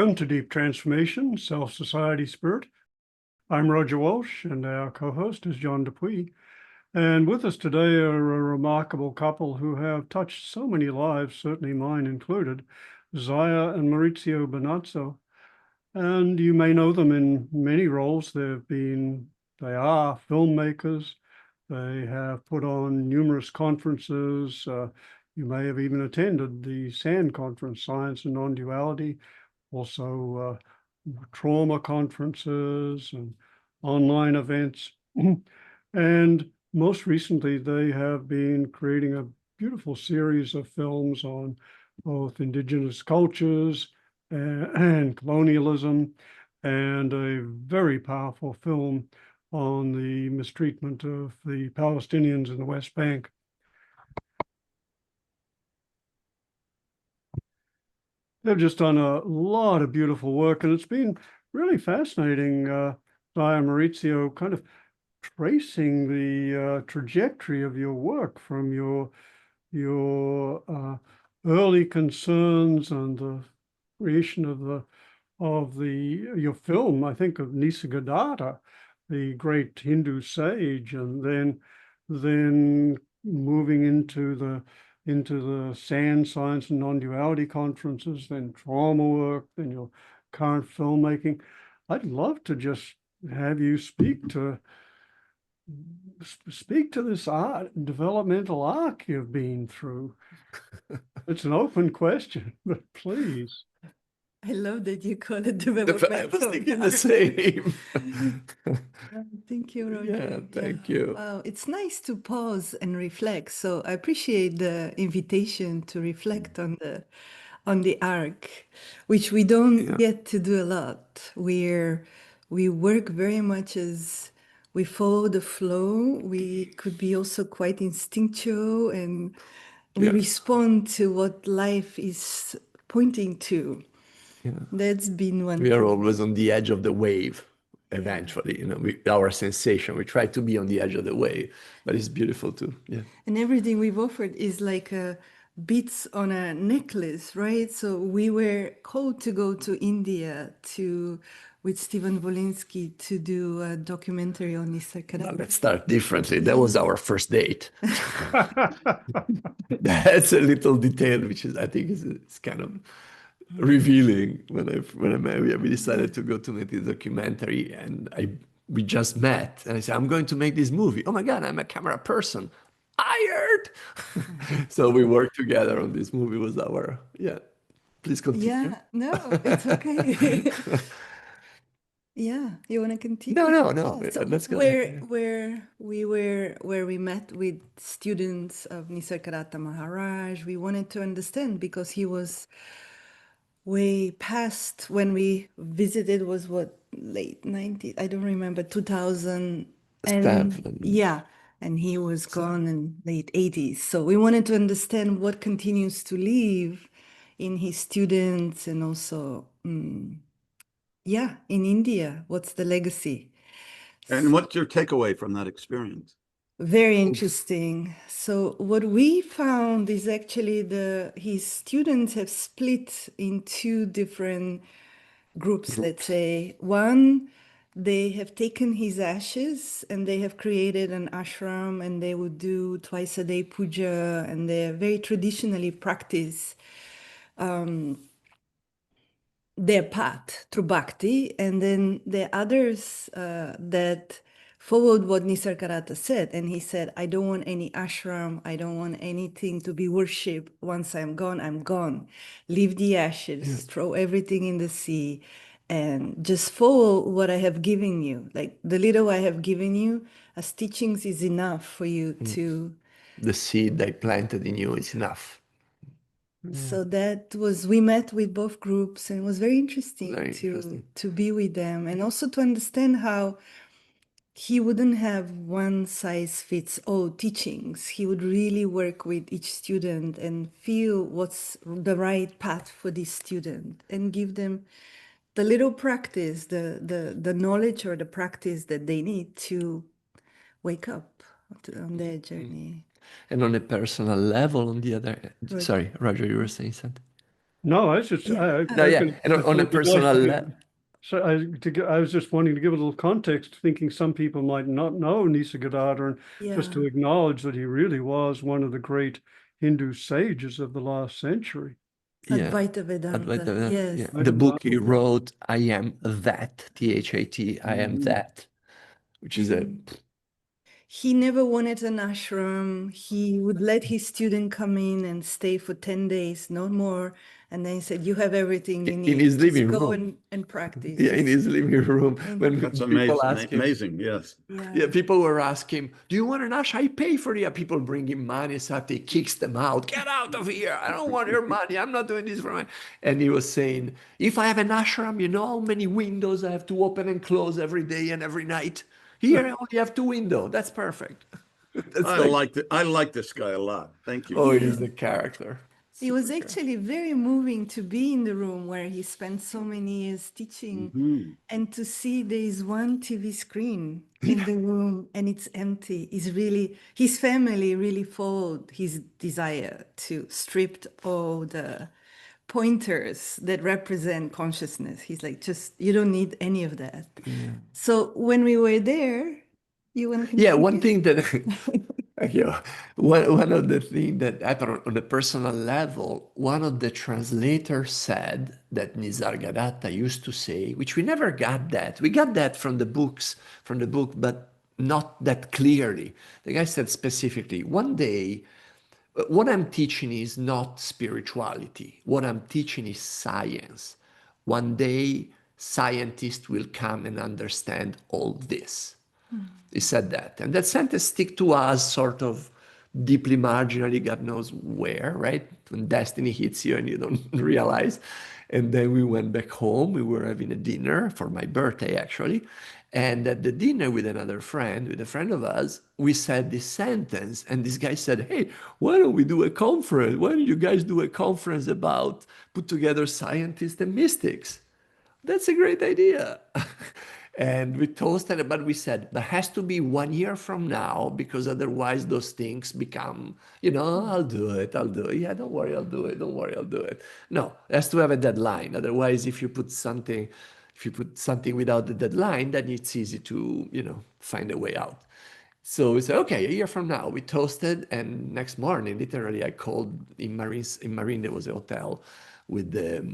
Welcome to Deep Transformation, Self-Society Spirit. I'm Roger Walsh, and our co-host is John Dupuy. And with us today are a remarkable couple who have touched so many lives, certainly mine included, Zaya and Maurizio Benazzo. And you may know them in many roles. They are filmmakers. They have put on numerous conferences. You may have even attended the SAN conference, Science and Nonduality, also trauma conferences and online events. And most recently, they have been creating a beautiful series of films on both Indigenous cultures and colonialism, and a very powerful film on the mistreatment of the Palestinians in the West Bank. They've just done a lot of beautiful work, and it's been really fascinating, Zaya and Maurizio, kind of tracing the trajectory of your work from your early concerns and the creation of your film, I think, of Nisargadatta, the great Hindu sage, and then moving into the SAN, Science and Nonduality conferences, then trauma work, then your current filmmaking. I'd love to just have you speak to this developmental arc you've been through. It's an open question, but please. I love that you call it developmental. I was thinking the same. Thank you, Roger. Yeah, thank you. Wow, it's nice to pause and reflect. So I appreciate the invitation to reflect on the arc, which we don't get to do a lot. We work very much as we follow the flow. We could be also quite instinctual, and we respond to what life is pointing to. Yeah. That's been one. We are always on the edge of the wave. Eventually, our sensation. We try to be on the edge of the wave, but it's beautiful too. Yeah. And everything we've offered is like beads on a necklace, right? So we were called to go to India with Stephen Wolinski to do a documentary on Nisargadatta. Let's start differently. That was our first date. That's a little detail, which I think is kind of revealing. We decided to go to make this documentary, and we just met, and I said, I'm going to make this movie. Oh my God, I'm a camera person. Hired. So we worked together on this movie. Was our Please continue. Yeah, no, it's okay. Yeah, you want to continue? No. So let's go. Where we met with students of Nisargadatta Maharaj, we wanted to understand, because he was way past when we visited, was what, late 90s? I don't remember, 2000. And he was gone in late 80s. So we wanted to understand what continues to live in his students, and also, in India, what's the legacy? And what's your takeaway from that experience? Very interesting. So what we found is actually his students have split in two different groups, let's say. One, they have taken his ashes and they have created an ashram, and they would do twice a day puja, and they very traditionally practice their path through bhakti. And then the others that followed what Nisargadatta said, and he said, I don't want any ashram, I don't want anything to be worshipped. Once I'm gone, I'm gone. Leave the ashes, throw everything in the sea, and just follow what I have given you. Like the little I have given you as teachings is enough for you to... The seed I planted in you is enough. So we met with both groups, and it was very interesting, to be with them, and also to understand how he wouldn't have one size fits all teachings. He would really work with each student and feel what's the right path for this student, and give them the little practice, the knowledge or the practice that they need to wake up on their journey. And on a personal level, on the other... Sorry, Roger, you were saying something? No, I was just, Yeah. I No, was yeah, gonna, and on a it'd be nice personal to level. so I was just wanting to give a little context, thinking some people might not know Nisargadatta, and just to Yeah. acknowledge that he really was one of the great Hindu sages of the last century. Yeah. Advaita Vedanta. Advaita Vedanta, Yes. yeah. Advaita The book he Vedanta. wrote, I am that, T-H-A-T, I am that, which is a, He never wanted an ashram. He would let his student come in and stay for 10 days, no more. And then he said, you have everything you in need. his Just living go room. and practice. Yeah, in Just, his living room. When That's people amazing. ask him, Amazing. Yes. yeah, people were asking, do you want an ash? I pay for it. People bring him money, so he kicks them out. Get out of here. I don't want your money. I'm not doing this for money. And he was saying, if I have an ashram, you know how many windows I have to open and close every day and every night? Here I only have 2 windows. That's perfect. That's I like this guy a lot. Thank you. oh, he's a character. it was Super actually very moving to be in the room where he spent so many years teaching Mhm. and to see there is one TV screen in the room and it's empty. Is really, his family really followed his desire to strip all the pointers that represent consciousness. He's like, just, you don't need any of that. So when we were there, you want to Yeah, continue? one thing that yeah, one of the things that happened on a personal level, one of the translators said that Nisargadatta used to say, which we never got that. We got that from the books, from the book, but not that clearly. The guy said specifically, one day, what I'm teaching is not spirituality. What I'm teaching is science. One day, scientists will come and understand all this. He said that. And that sentence stick to us sort of deeply marginally, God knows where, right? When destiny hits you and you don't realize. And then we went back home. We were having a dinner for my birthday, actually. And at the dinner with another friend, with a friend of us, we said this sentence. And this guy said, hey, why don't we do a conference? Why don't you guys do a conference about put together scientists and mystics? That's a great idea. And we toasted it, but we said, there has to be 1 year from now, because otherwise those things become, I'll do it. Yeah, don't worry, I'll do it. Don't worry, I'll do it. No, it has to have a deadline. Otherwise, if you put something without the deadline, then it's easy to, find a way out. So we said, okay, a year from now, we toasted, and next morning, literally, I called in Marine, there was a hotel with the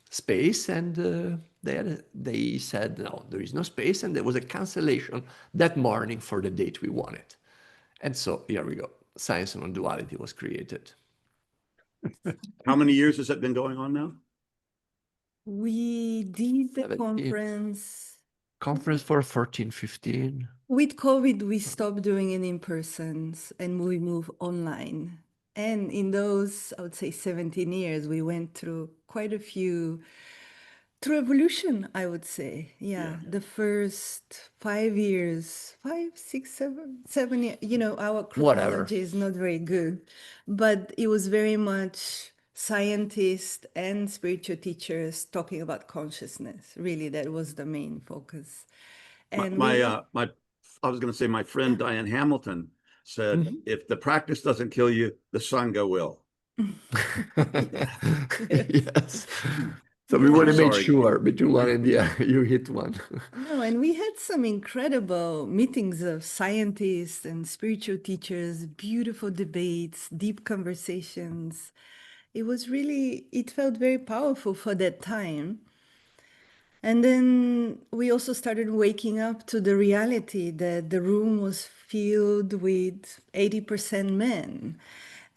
space, and they said, no, there is no space, and there was a cancellation that morning for the date we wanted. And so here we go. Science Nonduality was created. How many years has that been going on now? We did the 17. conference. For 14, 15. With COVID, we stopped doing it in persons and we moved online. And in those, I would say 17 years, we went through quite a few, through evolution, I would say. Yeah. The first 5 years, 5, 6, 7 years, our chronology is not very good, but it was very much scientists and spiritual teachers talking about consciousness. Really, that was the main focus. And I was going to say, my friend Diane Hamilton said, if the practice doesn't kill you, the Sangha will. Yes. So we want to make sure between one and the other, you hit one. No, and we had some incredible meetings of scientists and spiritual teachers, beautiful debates, deep conversations. It felt very powerful for that time. And then we also started waking up to the reality that the room was filled with 80% men.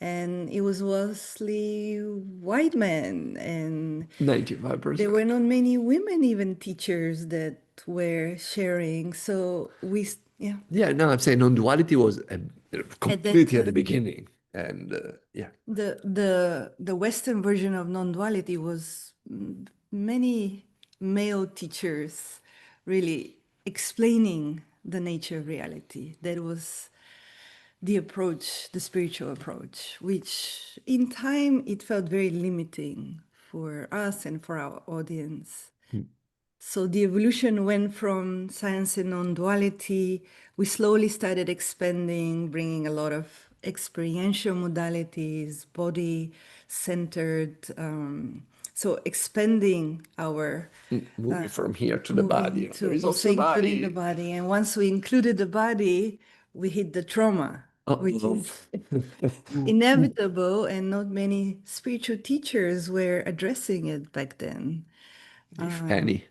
And it was mostly white men. And 95%. there were not many women, even teachers, that were sharing. So yeah. Yeah, no, I'm saying non-duality was completely at the beginning. And yeah. The Western version of non-duality was many male teachers really explaining the nature of reality. That was the approach, the spiritual approach, which in time it felt very limiting for us and for our audience. So the evolution went from science and non-duality. We slowly started expanding, bringing a lot of experiential modalities, body-centered So expanding our moving from here to the body. moving There to is also also a including the body. body. And once we included the body, we hit the trauma, which is inevitable, and not many spiritual teachers were addressing it back then. If any.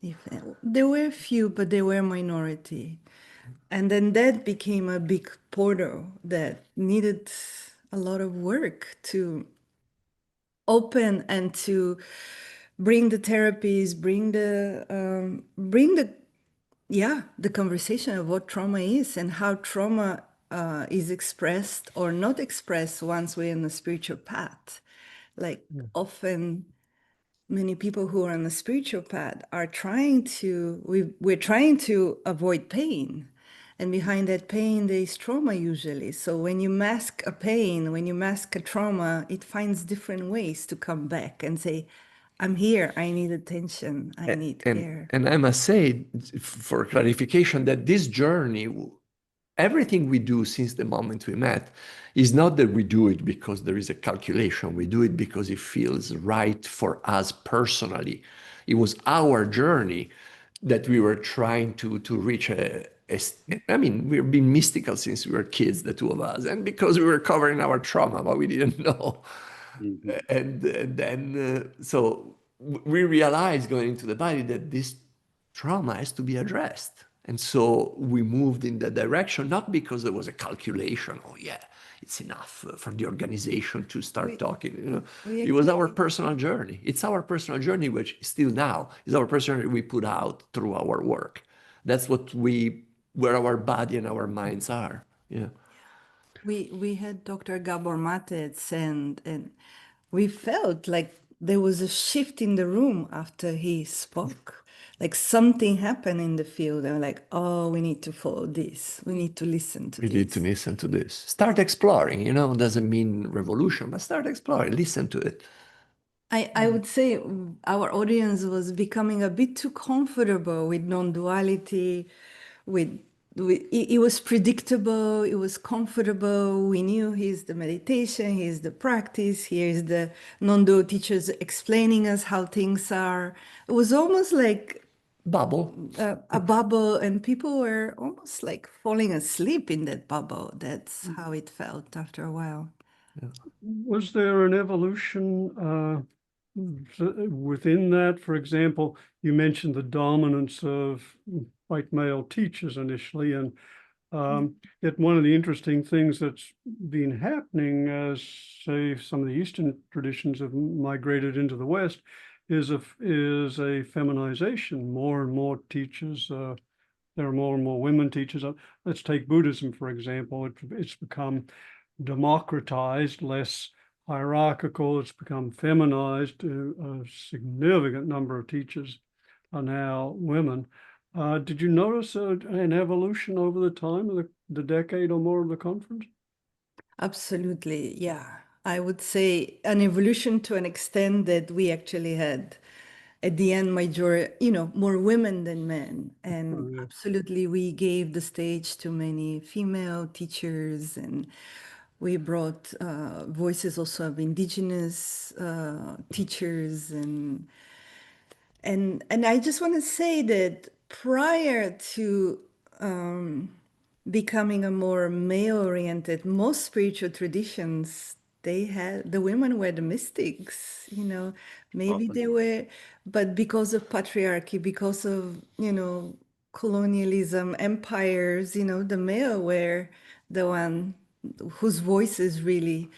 If there were a few, but they were a minority. And then that became a big portal that needed a lot of work to open and to bring the therapies, bring the yeah, the conversation of what trauma is and how trauma is expressed or not expressed once we're in the spiritual path. Like often many people who are on the spiritual path are trying to, we're trying to avoid pain. And behind that pain, there is trauma usually. So when you mask a pain, when you mask a trauma, it finds different ways to come back and say, I'm here, I need attention, I need care. And I must say, for clarification, that this journey, everything we do since the moment we met, is not that we do it because there is a calculation. We do it because it feels right for us personally. It was our journey that we were trying to reach I mean, we've been mystical since we were kids, the two of us, and because we were covering our trauma, but we didn't know. And then, so we realized going into the body that this trauma has to be addressed. And so we moved in that direction, not because there was a calculation, oh yeah, it's enough for the organization to start talking. You know, it was our personal journey. It's our personal journey, which still now is our personal journey we put out through our work. That's where our body and our minds are. Yeah. We had Dr. Gabor Matez, and we felt like there was a shift in the room after he spoke. Like something happened in the field. And we're like, oh, we need to follow this. We need to listen to this. We need to listen to this. Start exploring, you know, doesn't mean revolution, but start exploring, listen to it. I would say our audience was becoming a bit too comfortable with non-duality, it was predictable, it was comfortable. We knew here's the meditation, here's the practice, here's the non-dual teachers explaining us how things are. It was almost like Bubble. A bubble, and people were almost like falling asleep in that bubble. That's how it felt after a while. Was there an evolution within that? For example, you mentioned the dominance of white male teachers initially, and yet one of the interesting things that's been happening as, say, some of the Eastern traditions have migrated into the West is a feminization. More and more teachers, there are more and more women teachers. Let's take Buddhism, for example. It's become democratized, less hierarchical. It's become feminized. A significant number of teachers are now women. Did you notice an evolution over the time of the decade or more of the conference? Absolutely, yeah. I would say an evolution to an extent that we actually had at the end more women than men. And absolutely, we gave the stage to many female teachers, and we brought voices also of Indigenous teachers, and I just want to say that prior to becoming a more male-oriented, most spiritual traditions, the women were the mystics, maybe Often. they were, but because of patriarchy, because of, colonialism, empires, the male were the one whose voices really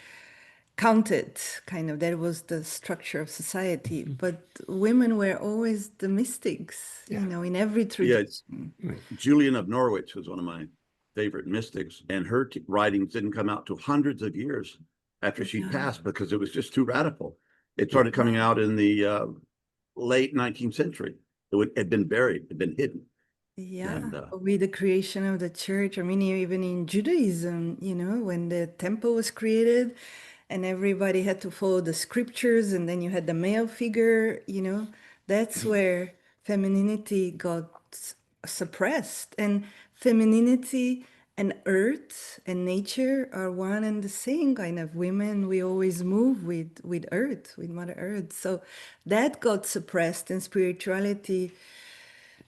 counted, kind of. That was the structure of society. But women were always the mystics, in every tradition. Julian of Norwich was one of my favorite mystics, and her writings didn't come out till hundreds of years after she passed because it was just too radical. It started coming out in the late 19th century. It had been buried, had been hidden. Yeah, And, with the creation of the church. I mean, even in Judaism, when the temple was created and everybody had to follow the scriptures, and then you had the male figure, that's where femininity got suppressed. And femininity and earth and nature are one and the same kind of women. We always move with earth, with Mother Earth. So that got suppressed, and spirituality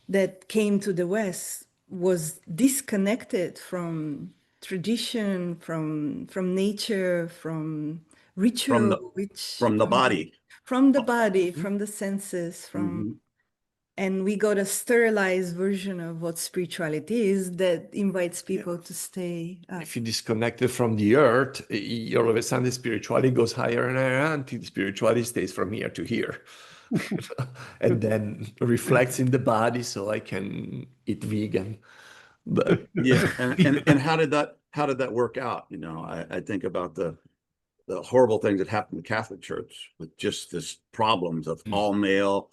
that came to the West was disconnected from tradition, from nature, from from ritual, the which from the body. from the body, from the senses, from Mhm. and we got a sterilized version of what spirituality is that invites people to stay. If you disconnect it from the earth, all of a sudden the spirituality goes higher and higher until the spirituality stays from here to here. And then reflects in the body so I can eat vegan. But Yeah, and how did that work out? You know, I think about the horrible things that happened in the Catholic Church with just this problems of all male,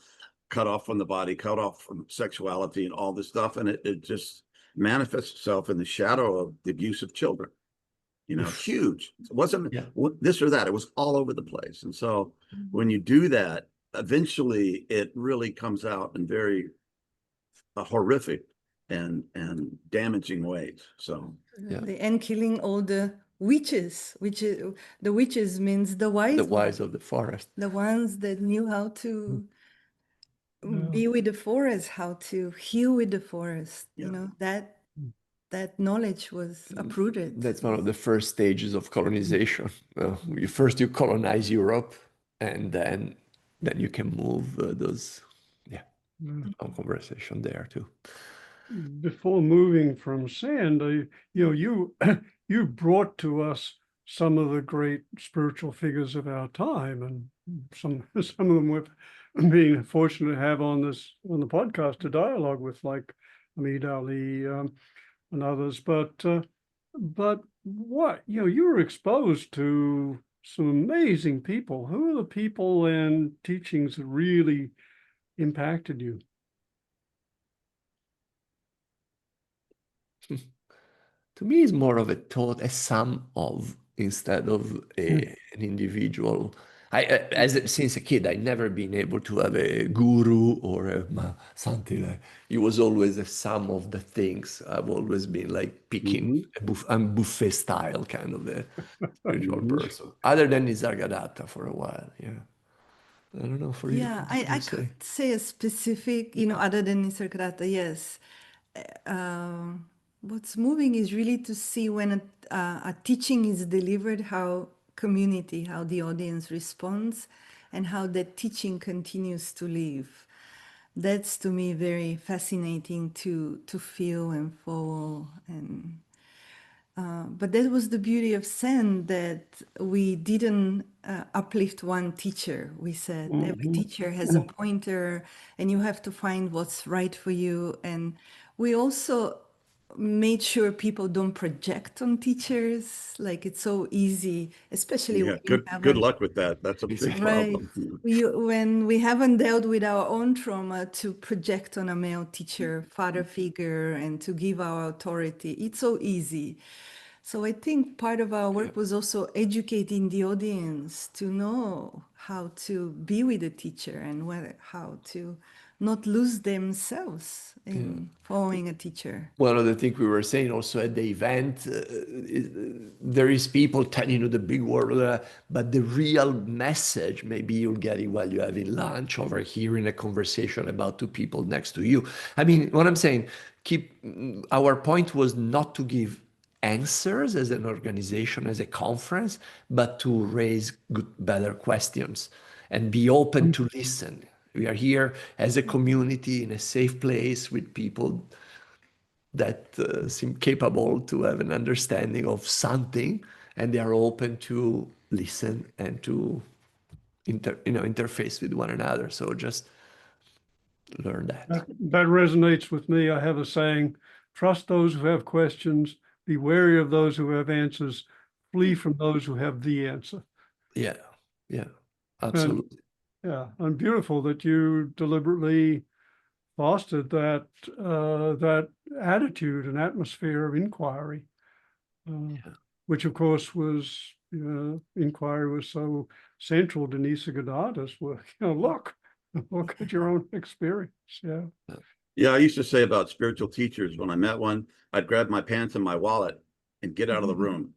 cut off from the body, cut off from sexuality and all this stuff. And it just manifests itself in the shadow of the abuse of children. You know, huge. It wasn't this or that. It was all over the place. And so when you do that, eventually it really comes out in very horrific and damaging ways. So And killing all the witches, which is, the witches means the wise the ones, wise of the forest. the ones that knew how to be with the forest, how to heal with the forest. You know, that knowledge was uprooted. That's one of the first stages of colonization. You colonize Europe, and then you can move those conversation there too. Before moving from sand, you brought to us some of the great spiritual figures of our time, and some of them we're being fortunate to have on the podcast to dialogue with, like Hamid Ali and others. But what you were exposed to some amazing people. Who are the people and teachings that really impacted you? To me, it's more of a thought, a sum of, instead of an individual. Since a kid, I never been able to have a guru or something like. It was always a sum of the things. I've always been like picking. I'm buffet style kind of a spiritual person. Other than Nisargadatta for a while, yeah. I don't know for you. Yeah, I could say a specific, other than Nisargadatta, yes. What's moving is really to see when a teaching is delivered, how the audience responds, and how that teaching continues to live. That's to me very fascinating to feel and follow. And but that was the beauty of Zen, that we didn't uplift one teacher. We said every teacher has a pointer, and you have to find what's right for you. And we also made sure people don't project on teachers. Like, it's so easy, especially when you good haven't. luck with that. That's a big Right. problem. When we haven't dealt with our own trauma, to project on a male teacher, father figure, and to give our authority, it's so easy. So I think part of our work was also educating the audience to know how to be with a teacher and how to not lose themselves in following a teacher. One of the things we were saying also at the event, there is people telling you the big word, but the real message, maybe you'll get it while you're having lunch over here in a conversation about two people next to you. I mean, what I'm saying, our point was not to give answers as an organization, as a conference, but to raise better questions and be open to listen. We are here as a community in a safe place with people that seem capable to have an understanding of something, and they are open to listen and to interface with one another. So just learn that. That resonates with me. I have a saying: trust those who have questions, be wary of those who have answers, flee from those who have the answer. Yeah, absolutely. And beautiful that you deliberately fostered that attitude and atmosphere of inquiry, which of course was inquiry was so central to Nisargadatta's work. Look at your own experience. Yeah, I used to say about spiritual teachers, when I met one, I'd grab my pants and my wallet and get out of the room.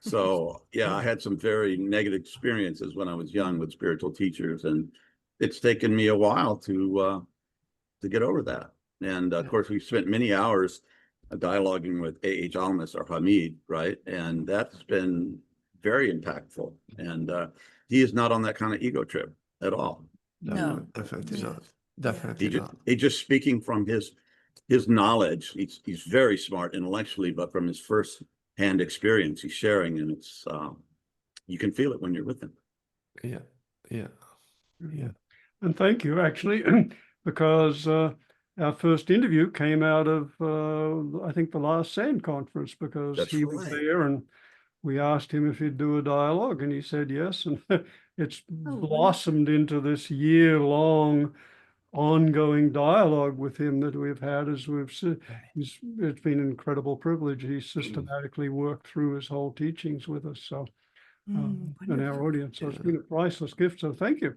So yeah, I had some very negative experiences when I was young with spiritual teachers, and it's taken me a while to get over that. And of course, we've spent many hours dialoguing with A.H. Almas or Hamid, right? And that's been very impactful. And he is not on that kind of ego trip at all. No. Definitely Yeah. not. Definitely not. He just speaking from his knowledge. He's very smart intellectually, but from his first hand experience, he's sharing, and it's you can feel it when you're with him. Yeah. Yeah. Yeah. And thank you, actually, because our first interview came out of, I think, the last SAND conference, because That's he was right. there and we asked him if he'd do a dialogue, and he said yes. And it's Oh, blossomed into this year-long ongoing dialogue with him that we've had. As we've said, it's been an incredible privilege. He systematically worked through his whole teachings with us. So, and our wonderful. audience. So it's Yeah. been a priceless gift. So thank you.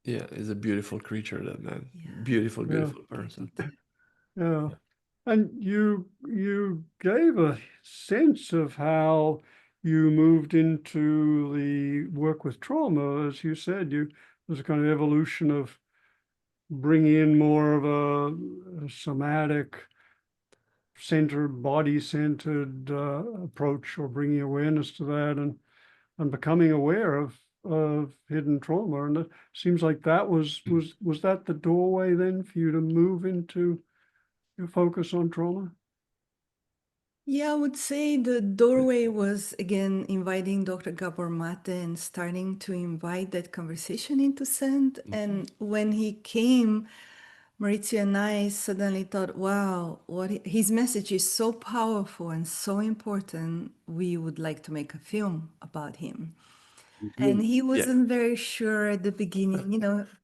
Yeah, he's a beautiful creature, that man. Yeah. Beautiful, Yeah. beautiful person. Yeah. And you gave a sense of how you moved into the work with trauma. As you said, there's a kind of evolution of bringing in more of a somatic centered, body-centered approach, or bringing awareness to that, and becoming aware of hidden trauma. And it seems like that was that the doorway then for you to move into your focus on trauma? Yeah, I would say the doorway was again inviting Dr. Gabor Mate and starting to invite that conversation into Sand. And when he came, Maurizio and I suddenly thought, wow, his message is so powerful and so important. We would like to make a film about him. And he wasn't very sure at the beginning.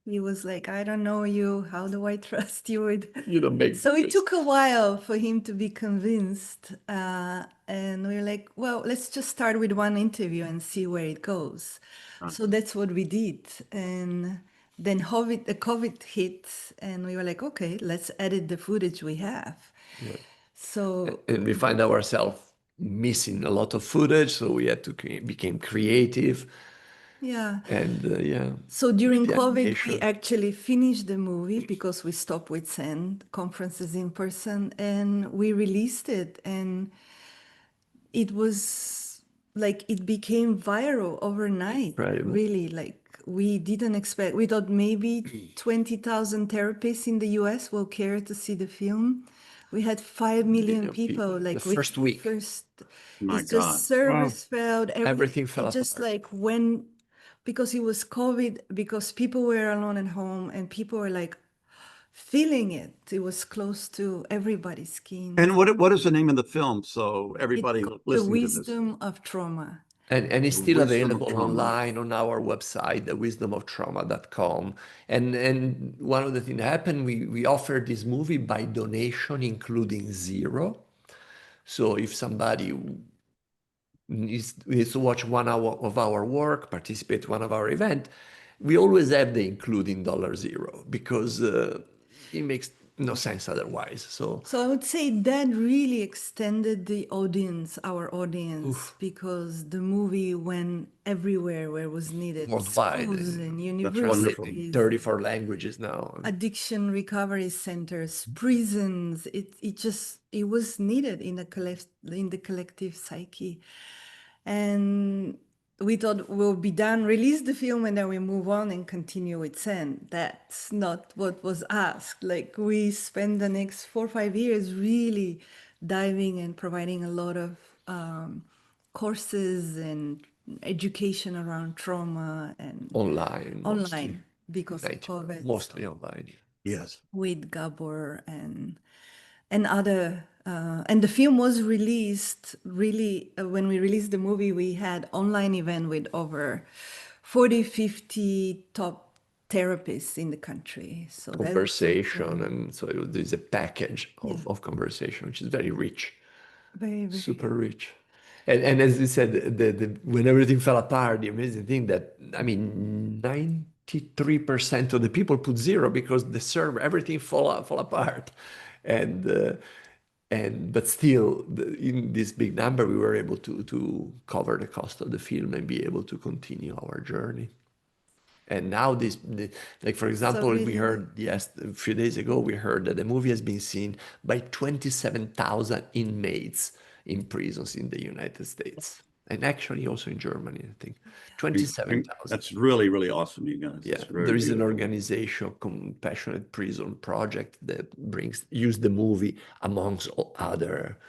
He was like, I don't know you. How do I trust you? You don't make So it took a while for him to be convinced. And we were like, well, let's just start with one interview and see where it goes. So that's what we did. And then the COVID hit, and we were like, okay, let's edit the footage we have. Yeah. So And we find ourselves missing a lot of footage, so we had to became creative. yeah. And yeah. So during The COVID, we animation. actually finished the movie because we stopped with SAND conferences in person, and we released it. And it was like it became viral overnight. Incredible. Really, like we didn't expect. We thought maybe 20,000 therapists in the US will care to see the film. We had 5 million people. Like The first week. My it's God. just service failed. Everything fell it just apart. like when, because it was COVID, because people were alone at home and people were like feeling it. It was close to everybody's skin. And what is the name of the film? So everybody It's called The listening to this. Wisdom of Trauma. And it's The still Wisdom of available Trauma. online on our website, thewisdomoftrauma.com. And one of the things that happened, we offered this movie by donation, including zero. So if somebody needs to watch 1 hour of our work, participate in one of our event, we always have the including $0 because it makes no sense otherwise. So I would say that really extended the audience, our audience, because the movie went everywhere where it was needed. worldwide, Schools and That's wonderful. universities, 34 languages now. addiction recovery centers, prisons. It was needed in the collective psyche. And we thought we'll be done, release the film, and then we move on and continue with Zen. That's not what was asked. Like we spent the next 4 or 5 years really diving and providing a lot of courses and education around trauma and Online, mostly. because of COVID. Mostly online. Yes. With Gabor and other and the film was released really when we released the movie, we had online event with over 40-50 top therapists in the country. So that was so Conversation, cool. and so there's a package of conversation, which is very rich, Very, very super rich. And as you said, when everything fell apart, the amazing thing that, I mean, 93% of the people put zero because the server, everything fall apart. But still, in this big number, we were able to cover the cost of the film and be able to continue our journey. And now like for example, really, we heard a few days ago, we heard that the movie has been seen by 27,000 inmates in prisons in the United States. And actually also in Germany, I think. 27,000. That's really, really awesome, you guys. Yeah, there is an organization, Compassionate Prison Project, that use the movie amongst all other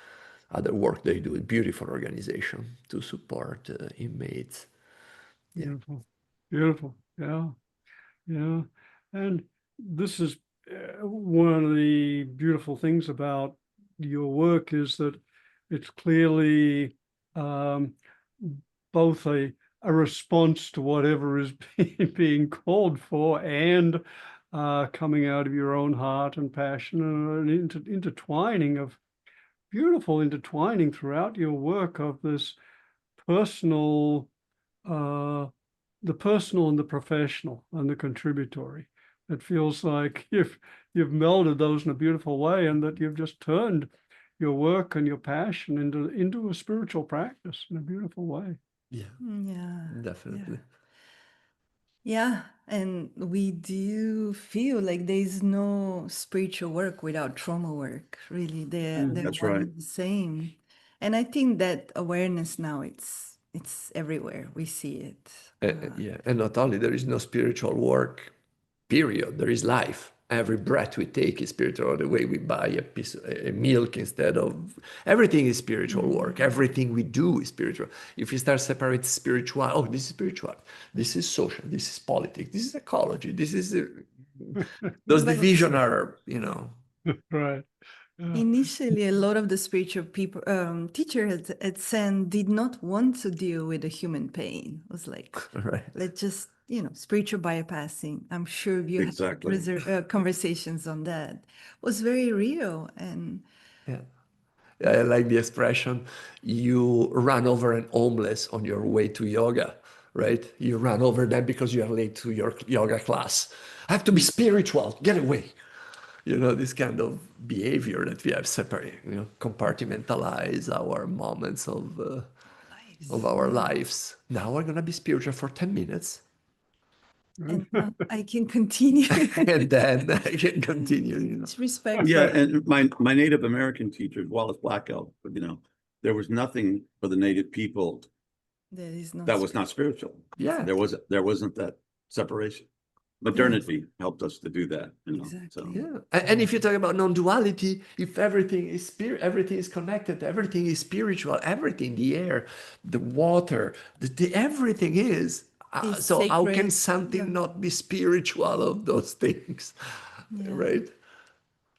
work they do. A beautiful organization to support inmates. Beautiful, beautiful. Yeah, yeah. And this is one of the beautiful things about your work is that it's clearly both a response to whatever is being called for and coming out of your own heart and passion, and an beautiful intertwining throughout your work of this personal, the personal and the professional and the contributory. It feels like you've melded those in a beautiful way, and that you've just turned your work and your passion into a spiritual practice in a beautiful way. Yeah, definitely. Yeah, and we do feel like there's no spiritual work without trauma work. Really, they're That's one right. and the same. And I think that awareness now, it's everywhere. We see it. Yeah, and not only there is no spiritual work, period. There is life. Every breath we take is spiritual. The way we buy a piece of milk instead of everything is spiritual work. Everything we do is spiritual. If we start separating spiritual, oh, this is spiritual, this is social, this is politics, this is ecology, this is those divisions are, Right. Initially, a lot of the spiritual people, teachers at Sen did not want to deal with the human pain. It was like, right. let's just, spiritual bypassing. I'm sure you Exactly. had conversations on that. It was very real. And yeah. I like the expression, you run over an homeless on your way to yoga, right? You run over them because you are late to your yoga class. I have to be spiritual, get away. This kind of behavior that we have separated, compartmentalize our moments of our lives. Now we're going to be spiritual for 10 minutes. and I can continue. And then I can continue. It's respect. Yeah, and my Native American teacher, Wallace Black Elk, there was nothing for the Native people that was not spiritual. Yeah. There wasn't that separation. Modernity helped us to do that. Exactly. So. Yeah. And if you talk about non-duality, if everything is spirit, everything is connected, everything is spiritual, everything, the air, the water, everything is. So sacred. How can something not be spiritual of those things, right?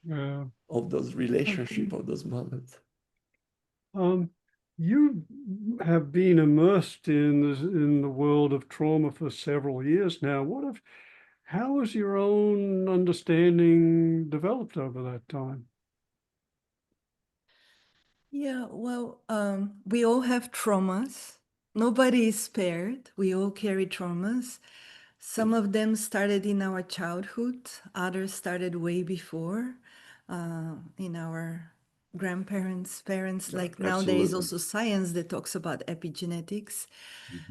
Yeah. Of those relationships, of those moments. You have been immersed in the world of trauma for several years now. How has your own understanding developed over that time? Yeah, well, we all have traumas. Nobody is spared. We all carry traumas. Some of them started in our childhood. Others started way before, in our grandparents, parents. Like now there is also science that talks about epigenetics.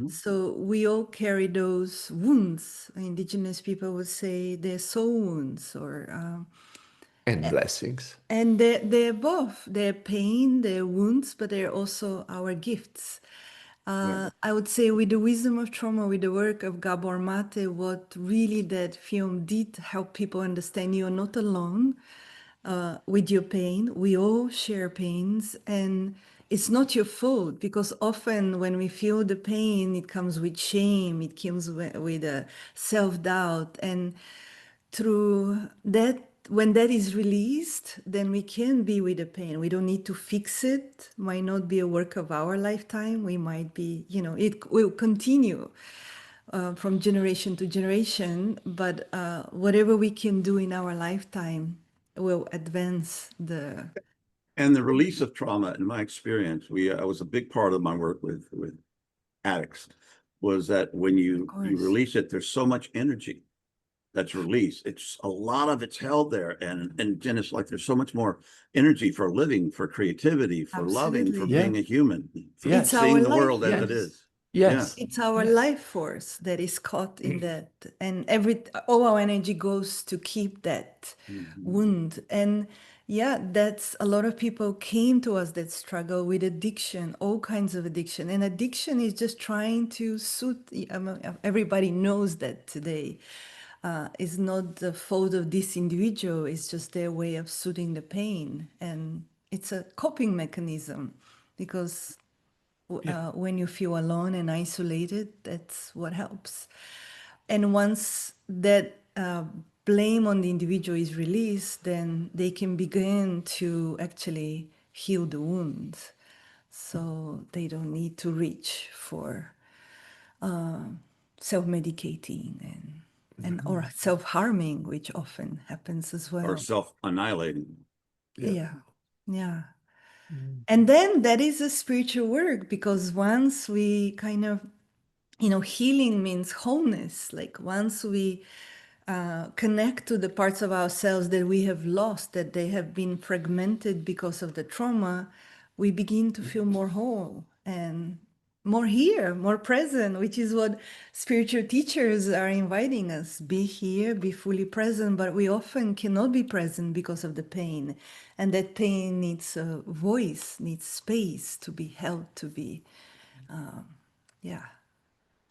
So we all carry those wounds. Indigenous people would say they're soul wounds or and blessings. and they're both. They're pain, they're wounds, but they're also our gifts. I would say with the wisdom of trauma, with the work of Gabor Mate, what really that film did help people understand you're not alone with your pain. We all share pains, and it's not your fault, because often when we feel the pain, it comes with shame, it comes with self-doubt, and through that, when that is released, then we can be with the pain. We don't need to fix it. Might not be a work of our lifetime. We might be, it will continue from generation to generation, but whatever we can do in our lifetime will advance the... And the release of trauma, in my experience, I was a big part of my work with addicts. was that when you course. release it, there's so much energy that's released. It's a lot of it's held there, and then it's like there's so much more energy for living, for creativity, for loving, for Absolutely. Yeah. being a human, for Yeah. It's our seeing the life world as Yes. it is. Yes. It's our Yes. life force that is caught in that, and all our energy goes to keep that wound. And yeah, that's a lot of people came to us that struggle with addiction, all kinds of addiction. And addiction is just trying to soothe. Everybody knows that today. It's not the fault of this individual, it's just their way of soothing the pain. And it's a coping mechanism because when you feel alone and isolated, that's what helps. And once that blame on the individual is released, then they can begin to actually heal the wound. So they don't need to reach for self-medicating and or self-harming, which often happens as well. Or self-annihilating. Yeah. Yeah. Mm. And then that is a spiritual work, because once we kind of, healing means wholeness. Like once we connect to the parts of ourselves that we have lost, that they have been fragmented because of the trauma, we begin to feel more whole and more here, more present, which is what spiritual teachers are inviting us. Be here, be fully present, but we often cannot be present because of the pain. And that pain needs a voice, needs space to be held, to be,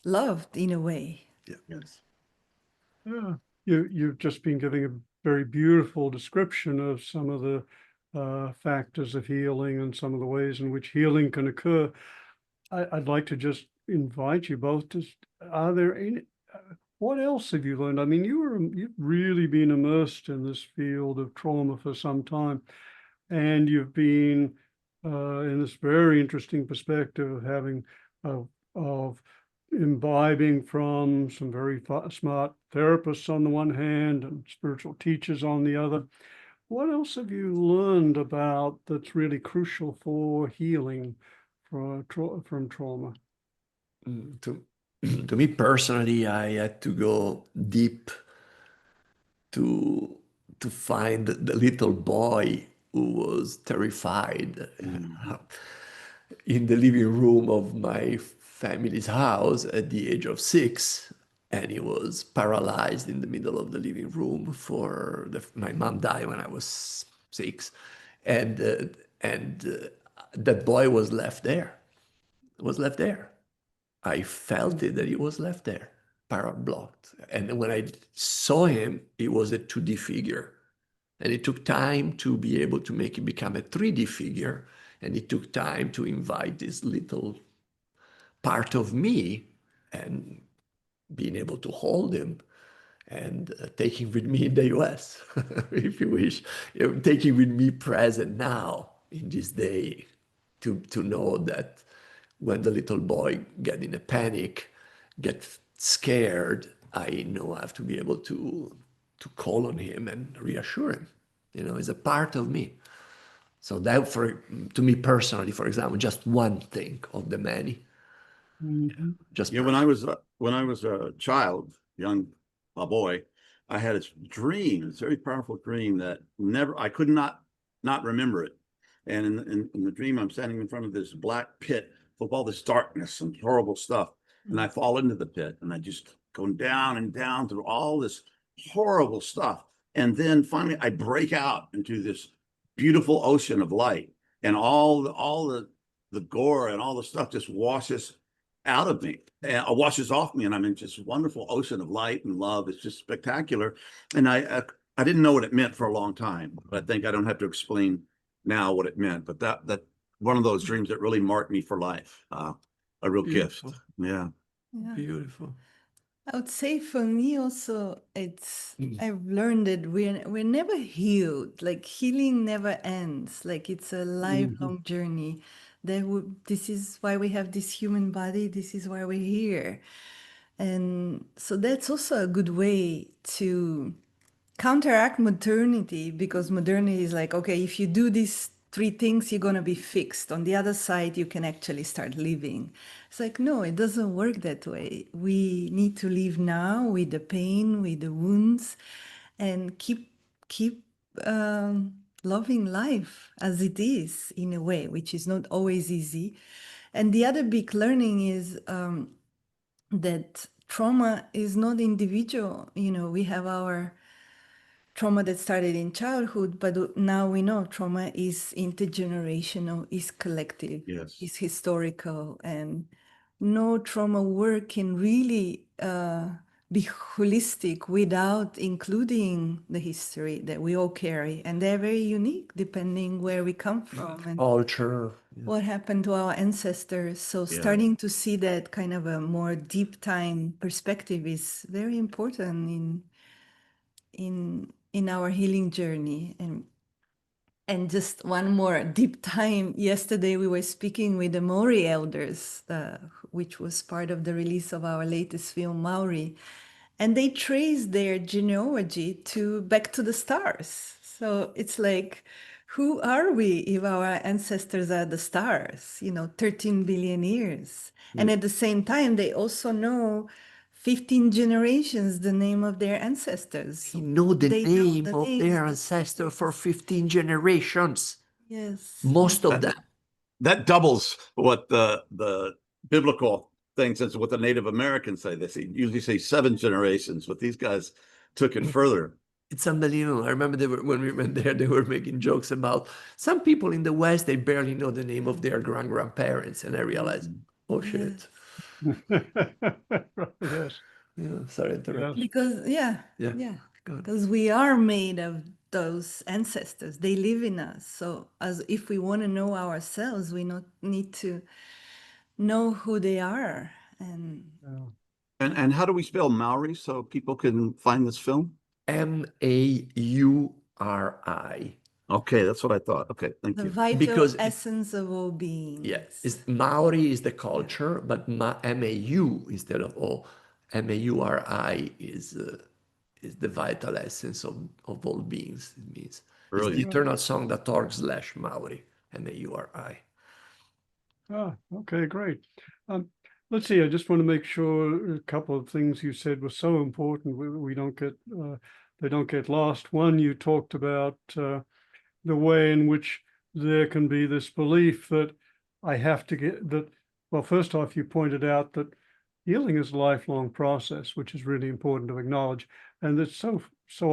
loved in a way. Yes. Yeah, you've just been giving a very beautiful description of some of the factors of healing and some of the ways in which healing can occur. I'd like to just invite you both to, are there any, what else have you learned? I mean, you've really been immersed in this field of trauma for some time, and you've been in this very interesting perspective of having, of imbibing from some very smart therapists on the one hand and spiritual teachers on the other. What else have you learned about that's really crucial for healing from trauma? To me personally, I had to go deep to find the little boy who was terrified in the living room of my family's house at the age of 6, and he was paralyzed in the middle of the living room for my mom died when I was 6, and that boy was left there. I felt it, that he was left there, blocked. And when I saw him, he was a 2D figure. And it took time to be able to make him become a 3D figure. And it took time to invite this little part of me and being able to hold him and take him with me in the US, if you wish. Take him with me present now in this day to know that when the little boy get in a panic, get scared, I know I have to be able to call on him and reassure him. It's a part of me. So that, to me personally, for example, just one thing of the many. Mm-hmm. Just when I was a child, a boy, I had this dream, this very powerful dream that I could not remember it. And in the dream, I'm standing in front of this black pit full of all this darkness and horrible stuff. And I fall into the pit, and I just go down and down through all this horrible stuff. And then finally I break out into this beautiful ocean of light, and all the gore and all the stuff just washes out of me, washes off me, and I'm in this wonderful ocean of light and love. It's just spectacular. And I didn't know what it meant for a long time, but I think I don't have to explain now what it meant. But that one of those dreams that really marked me for life. A real beautiful. gift. Yeah. Beautiful. I would say for me also, I've learned that we're never healed. Like healing never ends. Like it's a lifelong journey. This is why we have this human body. This is why we're here. And so that's also a good way to counteract modernity, because modernity is like, okay, if you do this three things, you're going to be fixed. On the other side, you can actually start living. It's like, no, it doesn't work that way. We need to live now with the pain, with the wounds, and keep loving life as it is in a way, which is not always easy. And the other big learning is that trauma is not individual. You know, we have our trauma that started in childhood, but now we know trauma is intergenerational, is collective, Yes. is historical, and no trauma work can really be holistic without including the history that we all carry. And they're very unique depending where we come from and Culture. what happened to our ancestors. So Yeah. starting to see that kind of a more deep time perspective is very important in our healing journey. And just one more deep time. Yesterday we were speaking with the Maori elders, which was part of the release of our latest film, Maori, and they traced their genealogy back to the stars. So it's like, who are we if our ancestors are the stars? 13 billion years. And at the same time, they also know 15 generations the name of their ancestors. They know the They know name the of names, their ancestor for 15 generations. Yes. Most of them. That doubles what the biblical thing says, what the Native Americans say. They usually say 7 generations, but these guys took it further. It's unbelievable. I remember when we went there, they were making jokes about some people in the West, they barely know the name of their grandparents. And I realized, oh shit. Yes. Yeah, sorry to interrupt. Yes. Because, Yeah. Good. because we are made of those ancestors. They live in us. So as if we want to know ourselves, we not need to know who they are. And And how do we spell Maori so people can find this film? Mauri. Okay, that's what I thought. Okay, thank the you. vital Because essence of all beings. Yes, Maori is the culture, but MAU instead of O, MAURI is the vital essence of all beings. It means it's the Brilliant. eternal song.org/Maori, MAURI. Okay, great. Let's see. I just want to make sure a couple of things you said were so important. We don't get they don't get lost. One, you talked about the way in which there can be this belief that I have to get that. Well, first off, you pointed out that healing is a lifelong process, which is really important to acknowledge. And it's so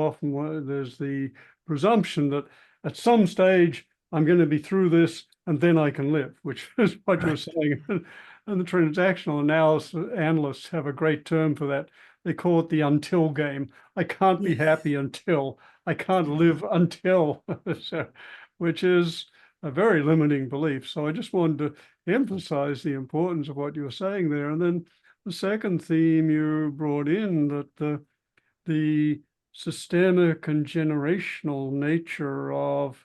often there's the presumption that at some stage I'm going to be through this and then I can live, which is what you're saying. And the transactional analysts have a great term for that. They call it the until game. I can't be happy until, I can't live until, so, which is a very limiting belief. So I just wanted to emphasize the importance of what you were saying there. And then the second theme you brought in, that the systemic and generational nature of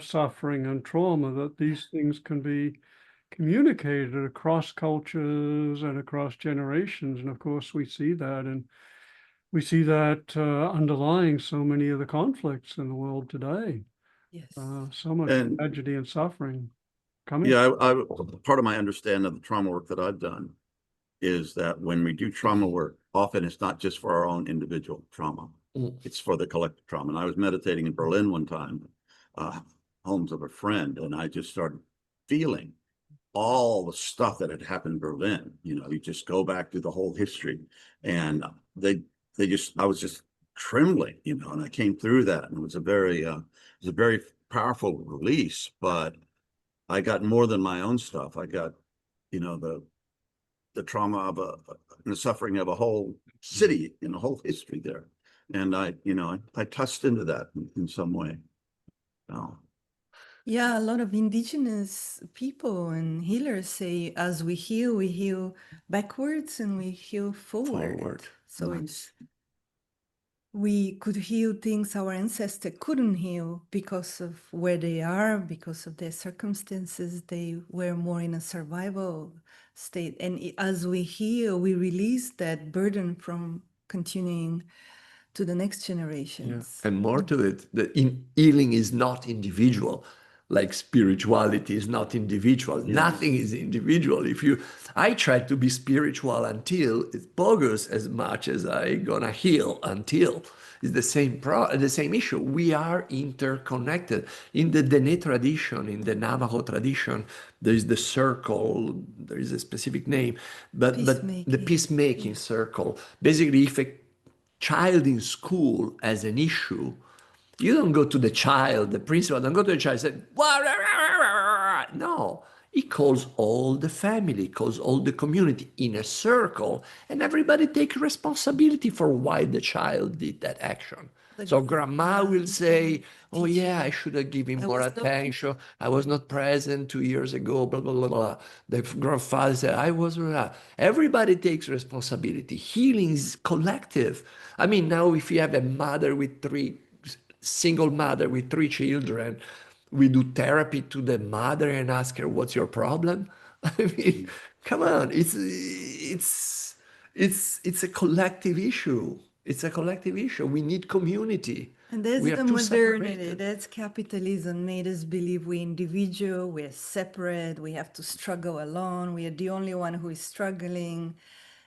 suffering and trauma, that these things can be communicated across cultures and across generations. And of course, we see that underlying so many of the conflicts in the world today. Yes. So much And- tragedy and suffering coming. Yeah, I part of my understanding of the trauma work that I've done is that when we do trauma work, often it's not just for our own individual trauma. It's for the collective trauma. And I was meditating in Berlin one time, homes of a friend, and I just started feeling all the stuff that had happened in Berlin. You just go back to the whole history, and I was just trembling, and I came through that, and it was a very powerful release. But I got more than my own stuff. I got, the trauma of the suffering of a whole city, a whole history there, and I touched into that in some way. Yeah, a lot of indigenous people and healers say as we heal backwards and we heal forward. So we could heal things our ancestors couldn't heal because of where they are, because of their circumstances. They were more in a survival state. And as we heal, we release that burden from continuing to the next generations. And more to it, healing is not individual. like spirituality is not individual. Yeah. Nothing is individual. I try to be spiritual until it's bogus as much as I gonna heal until. It's the same issue. We are interconnected. In the Dene tradition, in the Navajo tradition, there is the circle. There is a specific name, but the peacemaking circle. Basically, if a child in school has an issue, you don't go to the child, the principal, don't go to the child and say, "Wah, rah, rah, rah, rah, rah." No, he calls all the family, calls all the community in a circle, and everybody takes responsibility for why the child did that action. So grandma will say, "Oh yeah, I should have given more attention. I was not present 2 years ago, blah, blah, blah, blah." The grandfather said, "I was not." Everybody takes responsibility. Healing is collective. I mean, now if you have a mother with single mother with 3 children, we do therapy to the mother and ask her, "What's your problem?" I mean, come on, it's a collective issue. It's a collective issue. We need community. And that's We are the too modernity. separated. That's capitalism made us believe we're individual, we're separate, we have to struggle alone, we are the only one who is struggling.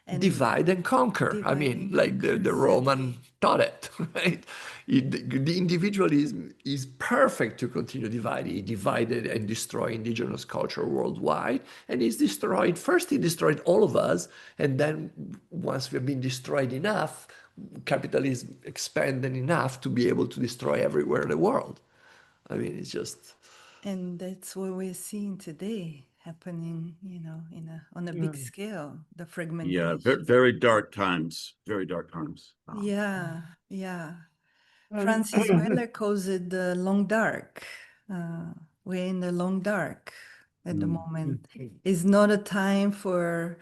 And Divide and conquer. I divide mean, and like conquer, the Roman taught it, right? The individualism is perfect to continue dividing. He divided and destroyed indigenous culture worldwide, and he's destroyed. First, he destroyed all of us, and then once we've been destroyed enough, capitalism expanded enough to be able to destroy everywhere in the world. I mean, it's just. And that's what we're seeing today happening, on a big scale, the fragmentation. Yeah, very dark times. Very dark times. Yeah, yeah. Francis Weller calls it the long dark. We're in the long dark at the moment. It's not a time for,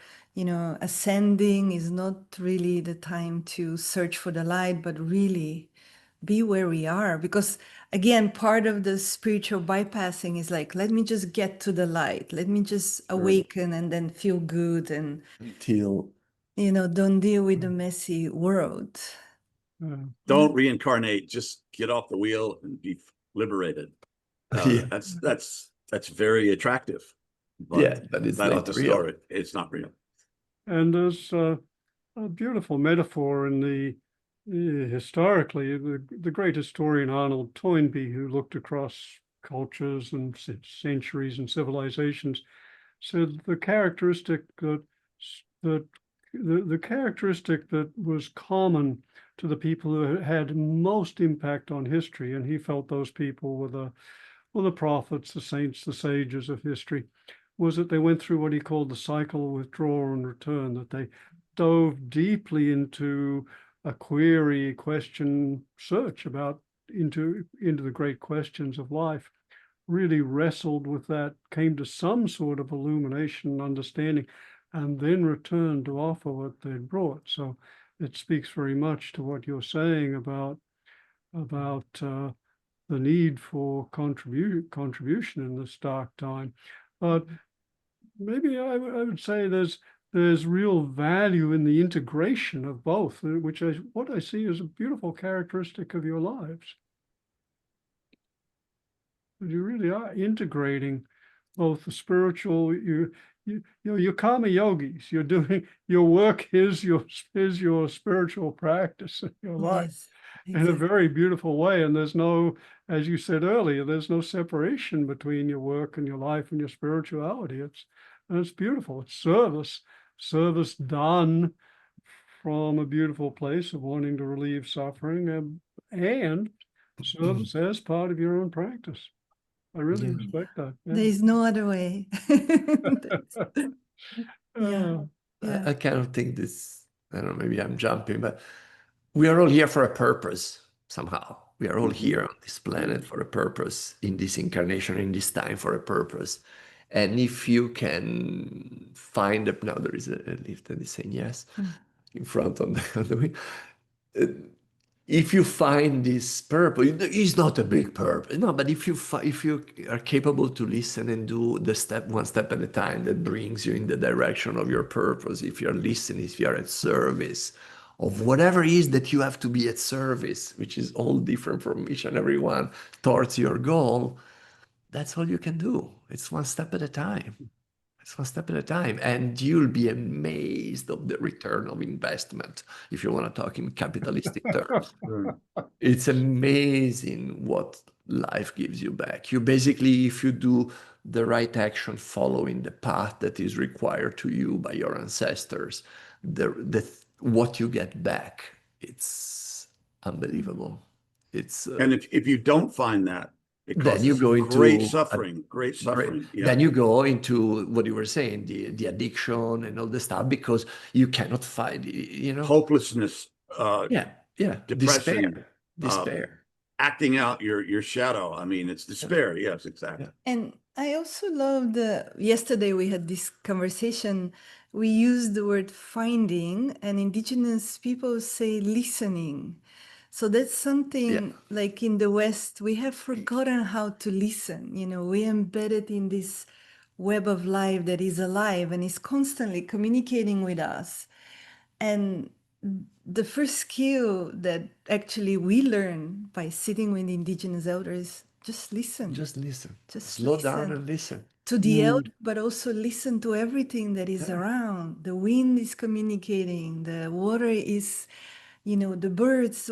ascending. It's not really the time to search for the light, but really be where we are. Because again, part of the spiritual bypassing is like, let me just get to the light. Let me just awaken and then feel good and, Until. don't deal with the messy world. Don't reincarnate. Just get off the wheel and be liberated. Yeah. That's very attractive. But Yeah, but it's not the real. story. It's not real. And there's a beautiful metaphor in the historically, the great historian Arnold Toynbee, who looked across cultures and centuries and civilizations, said the characteristic that was common to the people who had most impact on history, and he felt those people were the prophets, the saints, the sages of history, was that they went through what he called the cycle of withdrawal and return, that they dove deeply into a query, question, search into the great questions of life, really wrestled with that, came to some sort of illumination and understanding, and then returned to offer what they'd brought. So it speaks very much to what you're saying about the need for contribution in this dark time. But maybe I would say there's real value in the integration of both, which is what I see as a beautiful characteristic of your lives. You really are integrating both the spiritual, you're karma yogis. You're doing your work is your spiritual practice in your life. Yes, In a exactly. very beautiful way. And there's no, as you said earlier, there's no separation between your work and your life and your spirituality. It's beautiful. It's service done from a beautiful place of wanting to relieve suffering, and service as part of your own practice. I really respect that. Yeah. There is no other way. Yeah. I kind of think this, I don't know, maybe I'm jumping, but we are all here for a purpose somehow. We are all here on this planet for a purpose, in this incarnation, in this time for a purpose. And if you can find it, now there is a lift that is saying yes in front on the way. If you find this purpose, it's not a big purpose, no. But if you are capable to listen and do the one step at a time that brings you in the direction of your purpose, if you're listening, if you are at service of whatever it is that you have to be at service, which is all different from each and every one towards your goal, that's all you can do. It's one step at a time. It's one step at a time. And you'll be amazed of the return of investment, if you want to talk in capitalistic terms. It's amazing what life gives you back. You basically, if you do the right action following the path that is required to you by your ancestors, what you get back, it's unbelievable. It's And if you don't find that, it then you causes go great into suffering, great suffering. Yeah. then you go into what you were saying, the addiction and all the stuff, because you cannot find, Hopelessness, yeah, depression, despair. acting out your shadow. I mean, it's despair. Yes, exactly. And I also loved yesterday we had this conversation. We used the word finding, and Indigenous people say listening. So that's something like in the West, we have forgotten how to listen. We embedded in this web of life that is alive and is constantly communicating with us. And the first skill that actually we learn by sitting with Indigenous elders, just listen. Just listen. Just Slow down listen and listen. to the elder, but also listen to everything that is around. The wind is communicating, the water is, the birds.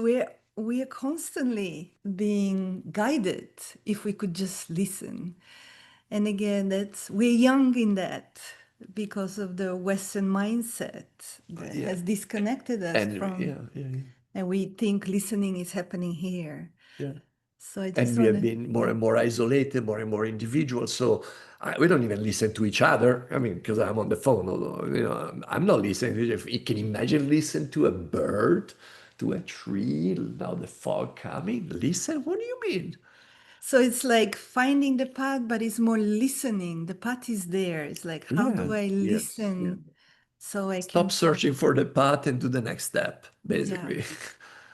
We are constantly being guided if we could just listen. And again, we're young in that because of the Western mindset that has disconnected us from, and we think listening is happening here. Yeah. So I just And we have been more and more isolated, more and more individual. So we don't even listen to each other. I mean, because I'm on the phone, although, I'm not listening. If you can imagine listen to a bird, to a tree, now the fog coming, listen, what do you mean? So it's like finding the path, but it's more listening. The path is there. It's like, how do I listen so I Stop can searching for the path and do the next step, basically.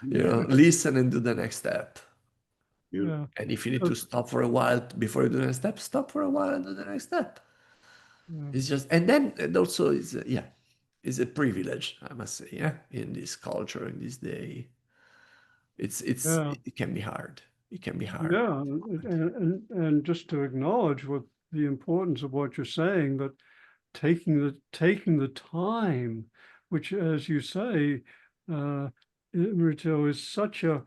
Listen and do the next step. Yeah. And if you need to stop for a while before you do the next step, stop for a while and do the next step. It's just, and then it also is, is a privilege, I must say, in this culture, in this day. It can be hard. It can be hard. Yeah, and just to acknowledge what the importance of what you're saying, that taking the time, which, as you say, Maurizio, is such a,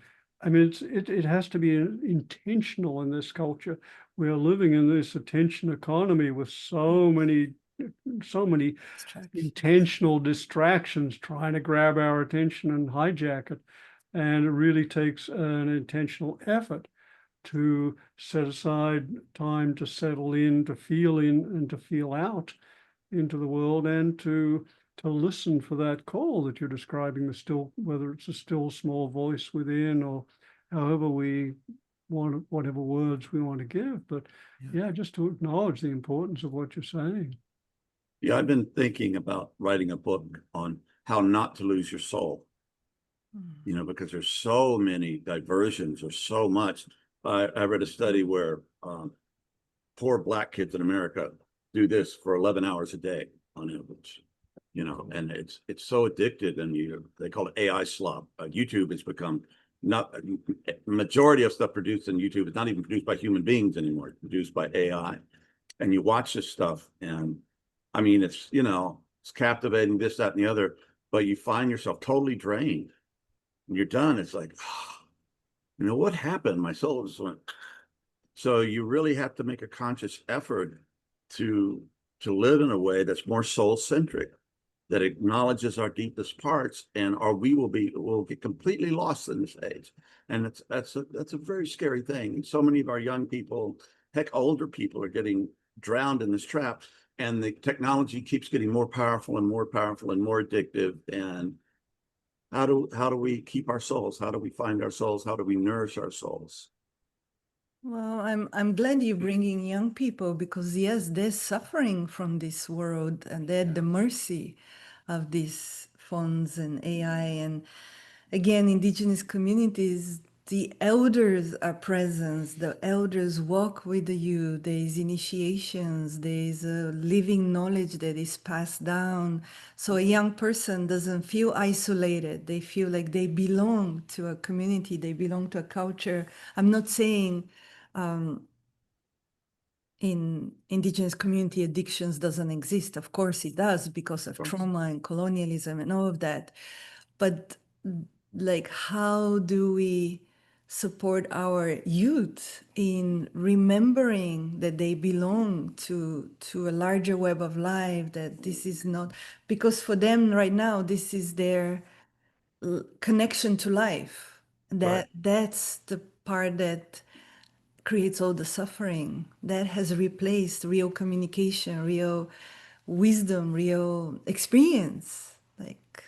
I mean, it has to be intentional in this culture. We are living in this attention economy with so many intentional distractions trying to grab our attention and hijack it. And it really takes an intentional effort to set aside time to settle in, and to feel out into the world, and to listen for that call that you're describing, whether it's a still small voice within, or however we want, whatever words we want to give. But just to acknowledge the importance of what you're saying. Yeah, I've been thinking about writing a book on how not to lose your soul. Because there's so many diversions, or so much. I read a study where poor Black kids in America do this for 11 hours a day on average, and it's so addicted, and they call it AI slop. YouTube has become majority of stuff produced in YouTube is not even produced by human beings anymore. It's produced by AI. And you watch this stuff, and I mean, it's captivating, this, that, and the other, but you find yourself totally drained. When you're done, it's like, what happened? My soul just went. So you really have to make a conscious effort to live in a way that's more soul-centric, that acknowledges our deepest parts, or we'll get completely lost in this age. And that's a very scary thing. And so many of our young people, heck, older people, are getting drowned in this trap, and the technology keeps getting more powerful and more powerful and more addictive. And how do we keep our souls? How do we find our souls? How do we nourish our souls? Well, I'm glad you're bringing young people, because yes, they're suffering from this world, and they're at the mercy of these phones and AI. And again, Indigenous communities, the elders are present. The elders walk with you. There's initiations. There's a living knowledge that is passed down. So a young person doesn't feel isolated. They feel like they belong to a community. They belong to a culture. I'm not saying in indigenous community addictions doesn't exist. Of course it does, because of trauma and colonialism and all of that. But like, how do we support our youth in remembering that they belong to a larger web of life, that this is not, because for them right now, this is their connection to life. That's the part that creates all the suffering, that has replaced real communication, real wisdom, real experience. Like,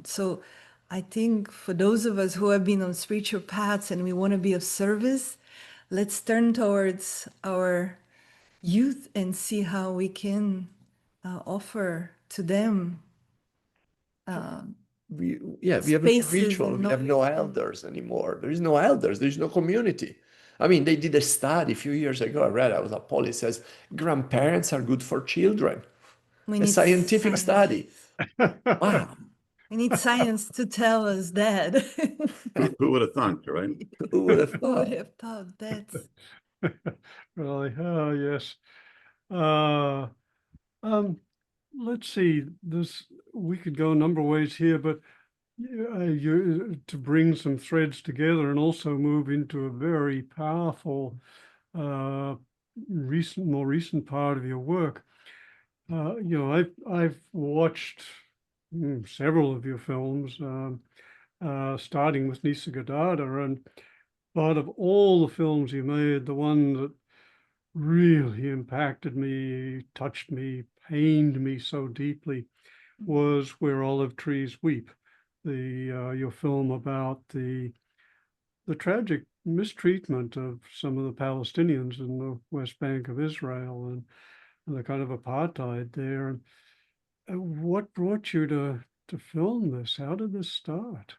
so I think for those of us who have been on spiritual paths and we want to be of service, let's turn towards our youth and see how we can offer to them we have no spaces ritual. and We have no knowledge. elders anymore. There is no elders. There is no community. I mean, they did a study a few years ago. I read, I was up, it says grandparents are good for children. We A need scientific science. study. Wow. We need science to tell us that. Who would have thought, right? Who would have Who thought? would have thought that? Really? Oh, yes. Uh, let's see. We could go a number of ways here, but to bring some threads together and also move into a very powerful, more recent part of your work. I've watched several of your films, starting with Nisargadatta, and out of all the films you made, the one that really impacted me, touched me, pained me so deeply was Where Olive Trees Weep, your film about the tragic mistreatment of some of the Palestinians in the West Bank of Israel, and the kind of apartheid there. And what brought you to film this? How did this start?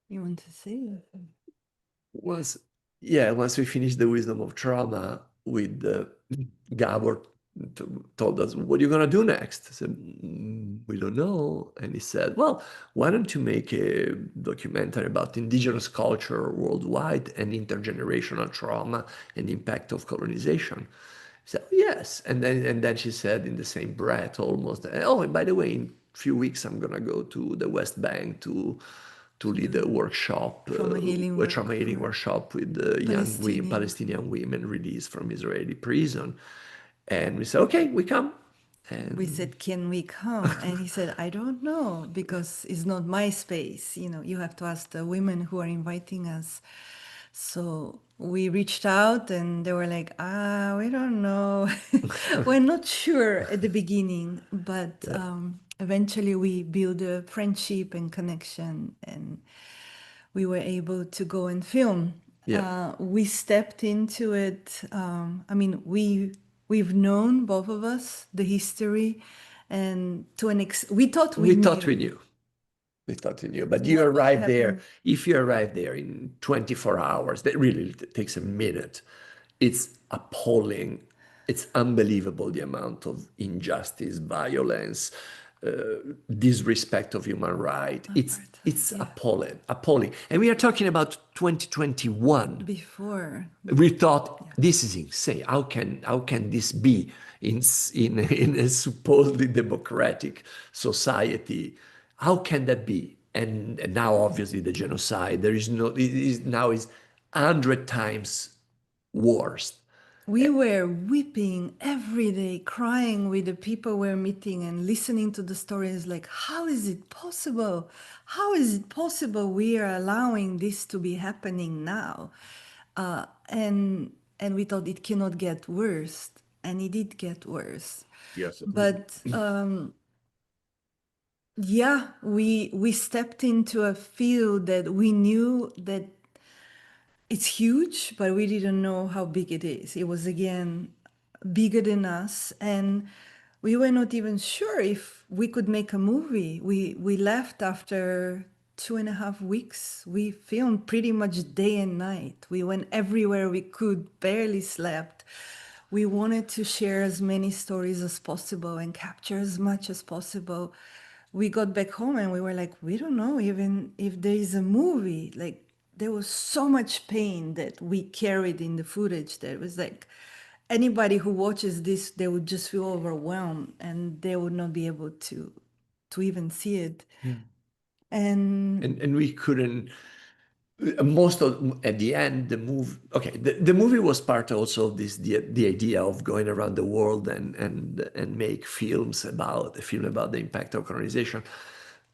You want to say it? Once we finished the wisdom of trauma with Gabor told us, what are you going to do next? I said, we don't know. And he said, well, why don't you make a documentary about indigenous culture worldwide and intergenerational trauma and the impact of colonization? I said, yes. And then she said in the same breath almost, oh, and by the way, in a few weeks, I'm going to go to the West Bank to lead a workshop, a trauma healing workshop with young Palestinian women released from Israeli prison. And we said, okay, we come. And we said, can we come? And he said, I don't know, because it's not my space. You have to ask the women who are inviting us. So we reached out and they were like, we don't know. We're not sure at the beginning, but eventually we built a friendship and connection, and we were able to go and film. We stepped into it. I mean, we've known, both of us, the history, and we thought we knew. We thought we knew, but you arrive there. If you arrive there in 24 hours, that really takes a minute. It's appalling. It's unbelievable, the amount of injustice, violence, disrespect of human rights. It's appalling. And we are talking about 2021. Before we thought, this is insane. How can this be in a supposedly democratic society? How can that be? And now, obviously, the genocide. It is 100 times worse. We were weeping every day, crying with the people we're meeting and listening to the stories, like, how is it possible? How is it possible we are allowing this to be happening now? And we thought it cannot get worse. And it did get worse. Yes. But we stepped into a field that we knew that it's huge, but we didn't know how big it is. It was, again, bigger than us. And we were not even sure if we could make a movie. We left after 2.5 weeks. We filmed pretty much day and night. We went everywhere we could, barely slept. We wanted to share as many stories as possible and capture as much as possible. We got back home and we were like, we don't know even if there is a movie. Like, there was so much pain that we carried in the footage that it was like anybody who watches this, they would just feel overwhelmed and they would not be able to even see it. Yeah. And we couldn't. Most of at the end the movie. Okay, the movie was part also of this the idea of going around the world and make films about a film about the impact of colonization.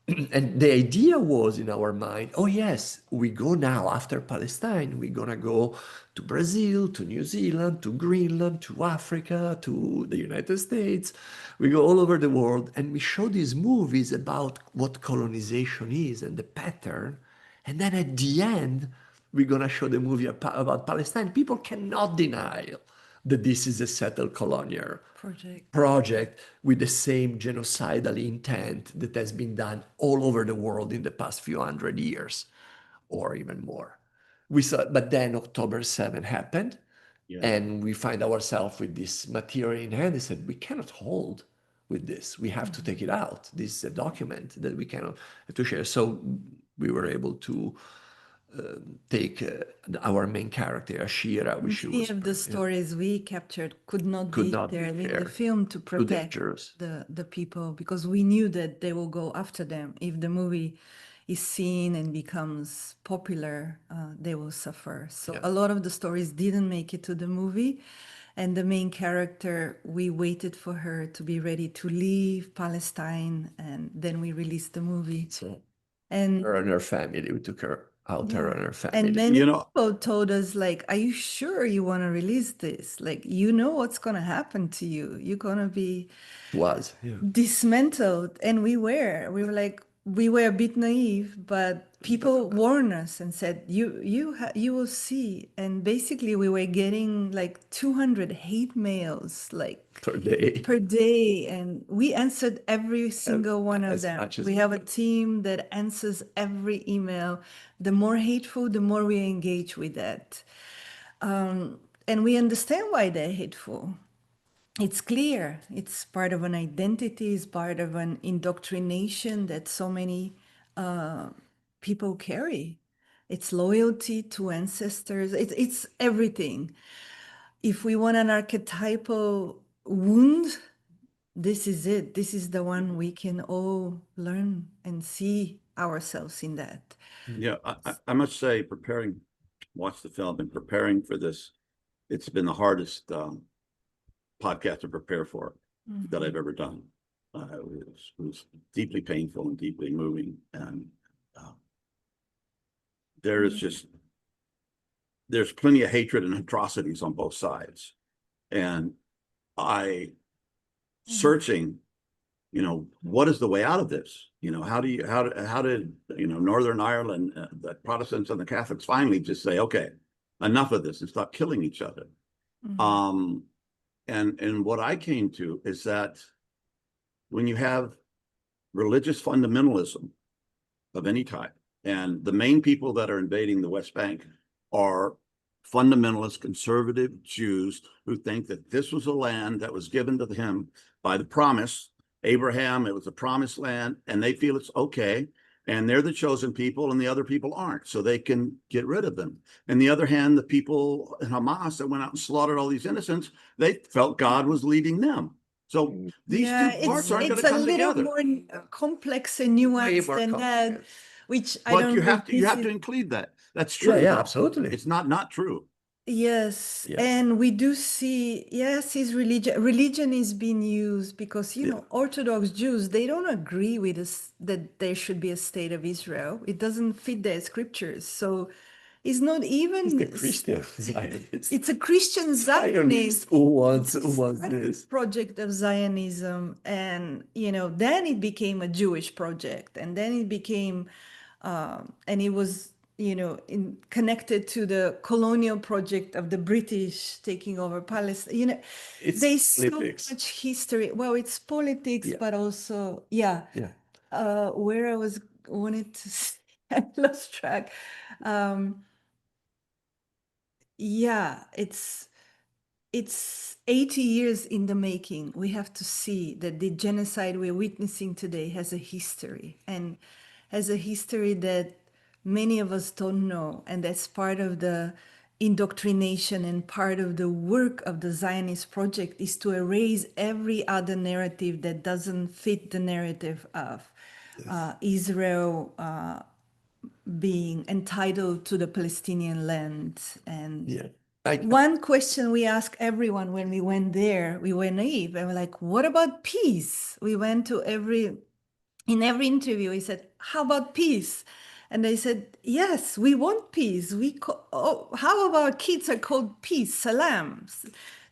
And the idea was in our mind, oh yes, we go now after Palestine, we're gonna go to Brazil, to New Zealand, to Greenland, to Africa, to the United States. We go all over the world and we show these movies about what colonization is and the pattern. And then at the end, we're gonna show the movie about Palestine. People cannot deny that this is a settled colonial project with the same genocidal intent that has been done all over the world in the past few hundred years, or even more. We saw, but then October 7 happened, and we find ourselves with this material in hand. They said, we cannot hold with this. We have to take it out. This is a document that we cannot have to share. So we were able to take our main character, Ashira, which many was of the stories we captured could not be shared in the film to protect the people, because we knew that they will go after them. If the movie is seen and becomes popular, they will suffer. So a lot of the stories didn't make it to the movie. And the main character, we waited for her to be ready to leave Palestine, and then we released the movie. And her and her family, we took her out, her and her family. And many people told us, like, are you sure you want to release this? Like, you know what's going to happen to you. You're going to be dismantled. And we were like, we were a bit naive, but people warned us and said, you will see. And basically we were getting like 200 hate mails, like per day. And we answered every single one of them. We have a team that answers every email. The more hateful, the more we engage with that. And we understand why they're hateful. It's clear. It's part of an identity. It's part of an indoctrination that so many people carry. It's loyalty to ancestors. It's everything. If we want an archetypal wound, this is it. This is the one we can all learn and see ourselves in that. Yeah, I must say, watch the film and preparing for this, it's been the hardest podcast to prepare for that I've ever done. It was deeply painful and deeply moving. And there's plenty of hatred and atrocities on both sides. And searching, what is the way out of this? How did Northern Ireland, the Protestants and the Catholics finally just say, okay, enough of this and stop killing each other. And what I came to is that when you have religious fundamentalism of any type, and the main people that are invading the West Bank are fundamentalist conservative Jews who think that this was a land that was given to them by the promise, Abraham, it was a promised land, and they feel it's okay. And they're the chosen people and the other people aren't, so they can get rid of them. On the other hand, the people in Hamas that went out and slaughtered all these innocents, they felt God was leading them. So these two parts aren't going to come together. It's a little more complex and nuanced than that, which I don't think you have to include that. That's true. Yeah, absolutely. It's not true. Yes, and we do see, his religion is being used because, Orthodox Jews, they don't agree with us that there should be a state of Israel. It doesn't fit their scriptures. So it's not even... It's the Christian Zionist. It's a Christian Zionist who wants this. Project of Zionism. And, then it became a Jewish project. And then it became, and it was... connected to the colonial project of the British taking over Palestine. There's so much history. Well, it's politics, but also, where I wanted to say, I lost track. It's 80 years in the making. We have to see that the genocide we're witnessing today has a history, and has a history that many of us don't know. And that's part of the indoctrination and part of the work of the Zionist project is to erase every other narrative that doesn't fit the narrative of Israel being entitled to the Palestinian land. And Yeah. one question we asked everyone when we went there, we were naive and we're like, what about peace? We went to in every interview, we said, how about peace? And they said, yes, we want peace. How of our kids are called peace, salams.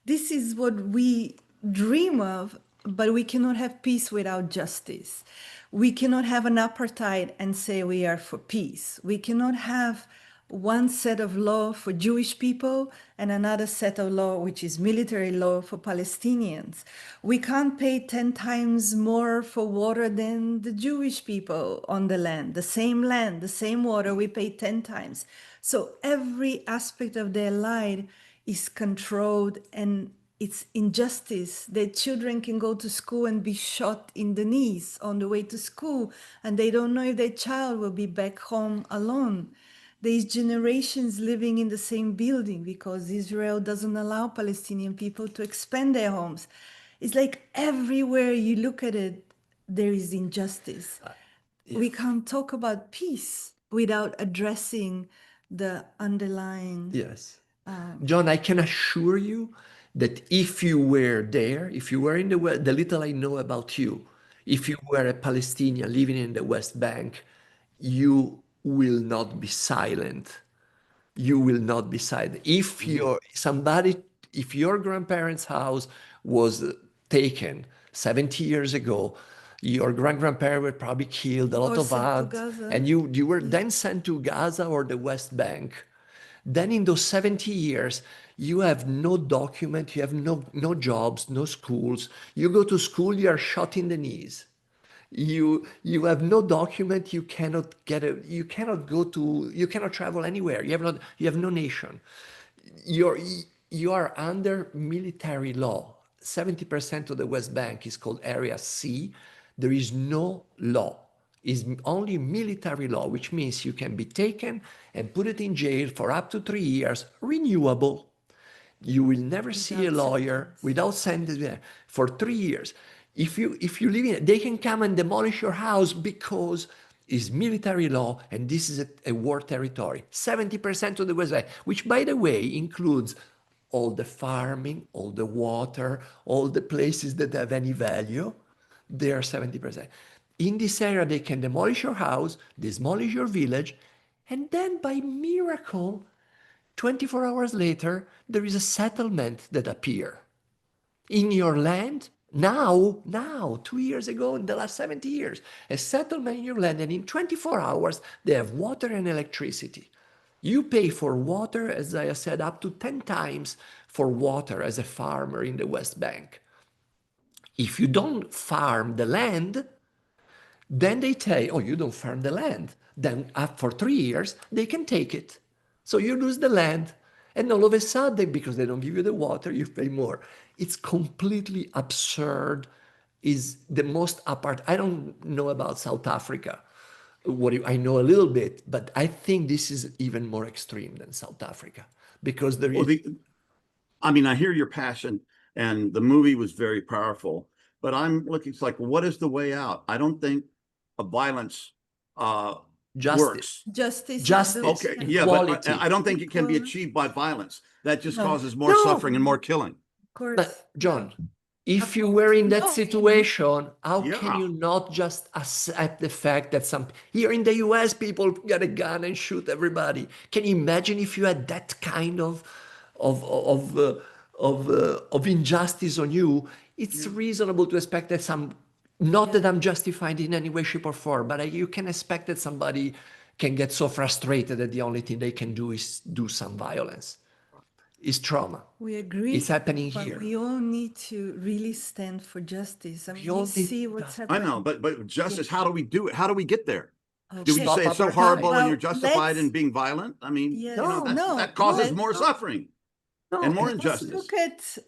This is what we dream of, but we cannot have peace without justice. We cannot have an apartheid and say we are for peace. We cannot have one set of law for Jewish people and another set of law, which is military law for Palestinians. We can't pay 10 times more for water than the Jewish people on the land, the same water, we pay 10 times. So every aspect of their life is controlled, and it's injustice. Their children can go to school and be shot in the knees on the way to school, and they don't know if their child will be back home alone. There's generations living in the same building because Israel doesn't allow Palestinian people to expand their homes. It's like everywhere you look at it, there is injustice. We can't talk about peace without addressing the underlying. Yes. John, I can assure you that if you were there, if you were in the little I know about you, if you were a Palestinian living in the West Bank, you will not be silent. You will not be silent. If if your grandparents' house was taken 70 years ago, your grandparents were probably killed, a lot Or of sent to ads, Gaza. and you were then sent to Gaza or the West Bank. Then in those 70 years, you have no document, you have no jobs, no schools. You go to school, you are shot in the knees. You have no document, you cannot travel anywhere. You have no nation. You are under military law. 70% of the West Bank is called Area C. There is no law. It's only military law, which means you can be taken and put it in jail for up to 3 years, renewable. You will never see a lawyer without sentence for 3 years. If you live in it, they can come and demolish your house because it's military law and this is a war territory. 70% of the West Bank, which by the way includes all the farming, all the water, all the places that have any value, they are 70%. In this area, they can demolish your house, demolish your village, and then by miracle, 24 hours later, there is a settlement that appears in your land. Now, 2 years ago, in the last 70 years, a settlement in your land, and in 24 hours, they have water and electricity. You pay for water, as I said, up to 10 times for water as a farmer in the West Bank. If you don't farm the land, then they say, oh, you don't farm the land. Then for 3 years, they can take it. So you lose the land. And all of a sudden, because they don't give you the water, you pay more. It's completely absurd. Is the most apart. I don't know about South Africa. I know a little bit, but I think this is even more extreme than South Africa because there is. I hear your passion, and the movie was very powerful. But I'm looking. It's like, what is the way out? I don't think violence works. Justice. Okay, yeah, but I don't think it can be achieved by violence. That just causes more suffering and more killing. Of course. But John, if you were in that situation, how can you not just accept the fact that here in the US, people get a gun and shoot everybody? Can you imagine if you had that kind of injustice on you? It's reasonable to expect that not that I'm justified in any way, shape, or form, but you can expect that somebody can get so frustrated that the only thing they can do is do some violence. It's trauma. We agree. It's happening but here. We all need to really stand for justice. You see what's happening. I know, but justice, how do we do it? How do we get there? Okay. Do we say it's so horrible and you're justified in being violent? That causes more suffering and more injustice.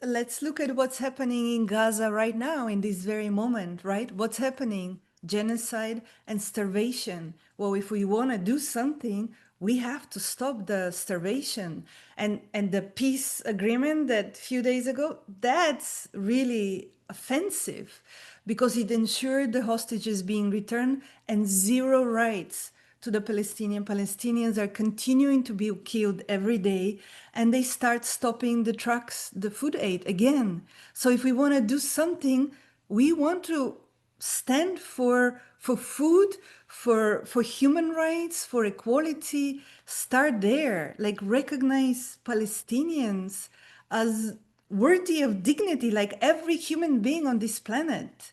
Let's look at what's happening in Gaza right now, in this very moment, right? What's happening? genocide, and starvation. Well, if we want to do something, we have to stop the starvation. And the peace agreement that a few days ago, that's really offensive because it ensured the hostages being returned and zero rights to the Palestinians. Palestinians are continuing to be killed every day, and they start stopping the trucks, the food aid again. So if we want to do something, we want to stand for food, for human rights, for equality. Start there, like recognize Palestinians as worthy of dignity, like every human being on this planet.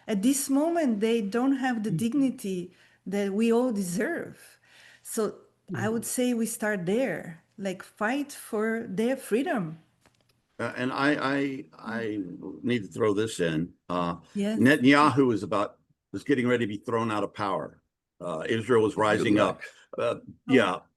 At this moment, they don't have the dignity that we all deserve. So I would say we start there, like fight for their freedom. And I need to throw this in. Yes. Netanyahu was getting ready to be thrown out of power. Israel was rising up.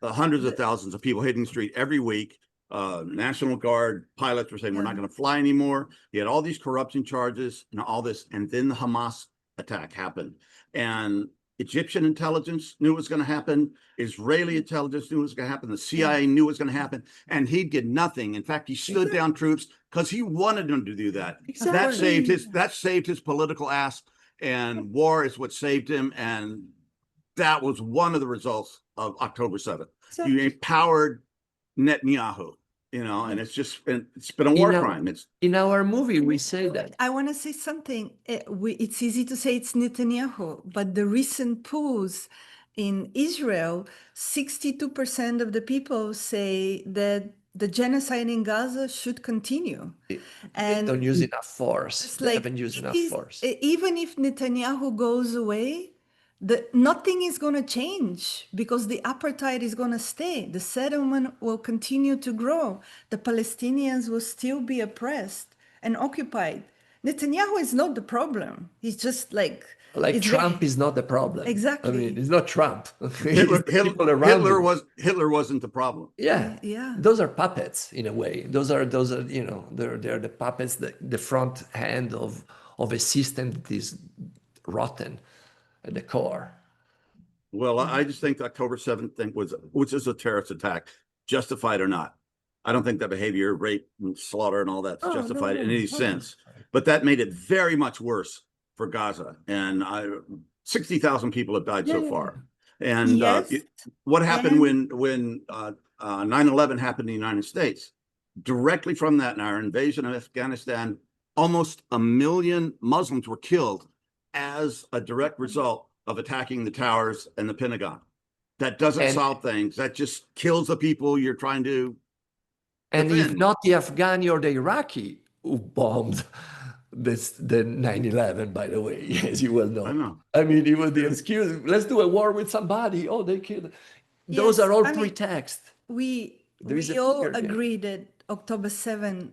Hundreds of thousands of people hitting the street every week. National Guard pilots were saying, we're not going to fly anymore. He had all these corruption charges and all this. And then the Hamas attack happened. And Egyptian intelligence knew it was going to happen. Israeli intelligence knew it was going to happen. The CIA knew it was going to happen. And he did nothing. In fact, he stood down troops because he wanted them to do that. Exactly. That saved his political ass. And war is what saved him. And that was one of the results of October 7th. You empowered Netanyahu, and it's been a war crime. In our movie, we say that. I want to say something. It's easy to say it's Netanyahu, but the recent polls in Israel, 62% of the people say that the genocide in Gaza should continue. And don't use enough force. They haven't used enough force. Even if Netanyahu goes away, nothing is going to change because the apartheid is going to stay. The settlement will continue to grow. The Palestinians will still be oppressed and occupied. Netanyahu is not the problem. He's just like Trump is not the problem. Exactly. I mean, it's not Trump. Hitler wasn't the problem. Yeah. Those are puppets in a way. Those are they're the puppets, the front hand of a system that is rotten at the core. Well, I just think the October 7th thing which is a terrorist attack, justified or not. I don't think that behavior, rape and slaughter and all that's justified in any sense. But that made it very much worse for Gaza. And 60,000 people have died so far. And what happened when 9/11 happened in the United States? Directly from that, in our invasion of Afghanistan, almost 1 million Muslims were killed as a direct result of attacking the towers and the Pentagon. That doesn't solve things. That just kills the people you're trying to defend. If not the Afghani or the Iraqi who bombed the 9/11, by the way, as you well know. I know. I mean, it was the excuse, let's do a war with somebody. Oh, they killed. Those are all pretext. We all agree that October 7th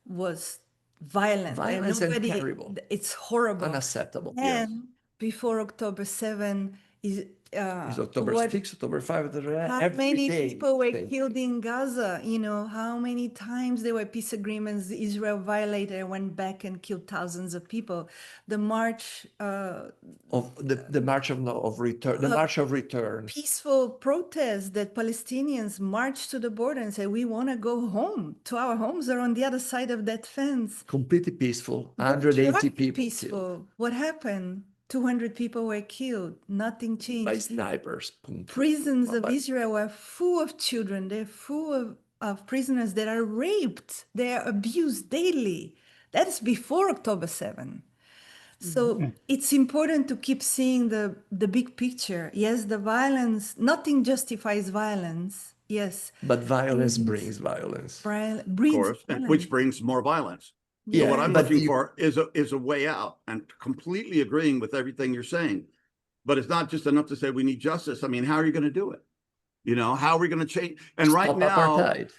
was violent. Violence and terrible. It's horrible. Unacceptable. And before October 7 is October 6, October 5. How many people were killed in Gaza? How many times there were peace agreements Israel violated and went back and killed thousands of people. The march the March of Return. The March of Return. Peaceful protest that Palestinians marched to the border and said, we want to go home. To our homes are on the other side of that fence. Completely peaceful. 180 people. Peaceful. Killed. What happened? 200 people were killed. Nothing changed. By snipers. Prisons of Israel are full of children. They're full of prisoners that are raped. They are abused daily. That's before October 7. So it's important to keep seeing the big picture. Yes, the violence, nothing justifies violence. Yes. But violence brings violence. Of course, which brings more violence. Yeah, so what I'm looking for is a way out, and completely agreeing with everything you're saying. But it's not just enough to say we need justice. I mean, how are you going to do it? How are we going to change? And Stop apartheid.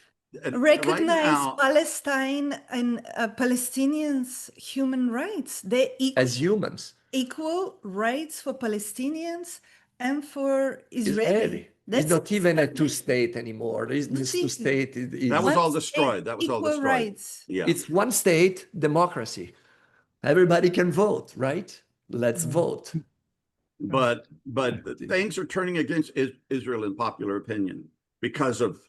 Recognize Palestine and Palestinians' human rights. They as humans. Equal rights for Palestinians and for Israeli. It's not even a two-state anymore. This two-state that was all destroyed. That was all destroyed. Rights. Yeah. It's one state democracy. Everybody can vote, right? Let's vote. but things are turning against Israel in popular opinion because of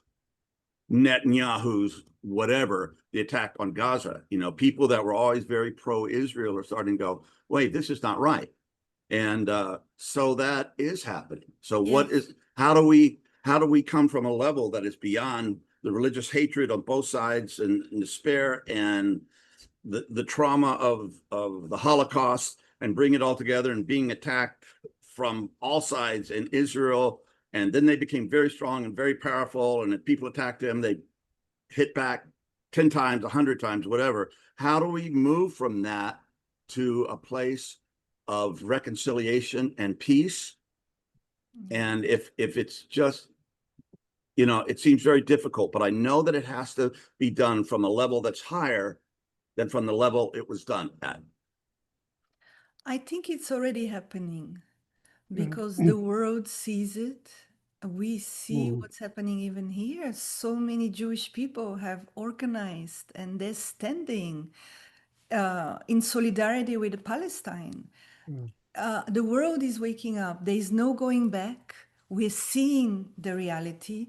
Netanyahu's whatever, the attack on Gaza. You know, people that were always very pro-Israel are starting to go, wait, this is not right. And so that is happening. So how do we come from a level that is beyond the religious hatred on both sides and despair and the trauma of the Holocaust and bring it all together and being attacked from all sides in Israel? And then they became very strong and very powerful. And if people attacked them, they hit back 10 times, 100 times, whatever. How do we move from that to a place of reconciliation and peace? And if it's just, you know, it seems very difficult, but I know that it has to be done from a level that's higher than from the level it was done at. I think it's already happening because the world sees it. We see what's happening even here. So many Jewish people have organized and they're standing in solidarity with Palestine. The world is waking up. There is no going back. We're seeing the reality.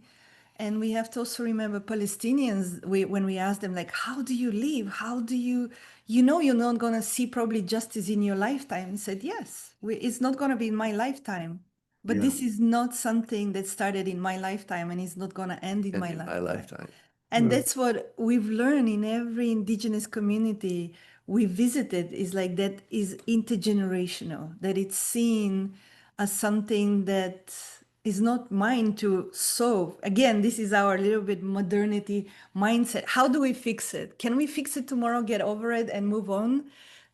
And we have to also remember Palestinians, when we ask them, like, how do you live? How do you know you're not going to see probably justice in your lifetime? And said, yes, it's not going to be in my lifetime. But this is not something that started in my lifetime and it's not going to end in my lifetime. And that's what we've learned in every indigenous community we visited, is like that is intergenerational, that it's seen as something that is not mine to solve. Again, this is our little bit modernity mindset. How do we fix it? Can we fix it tomorrow, get over it and move on?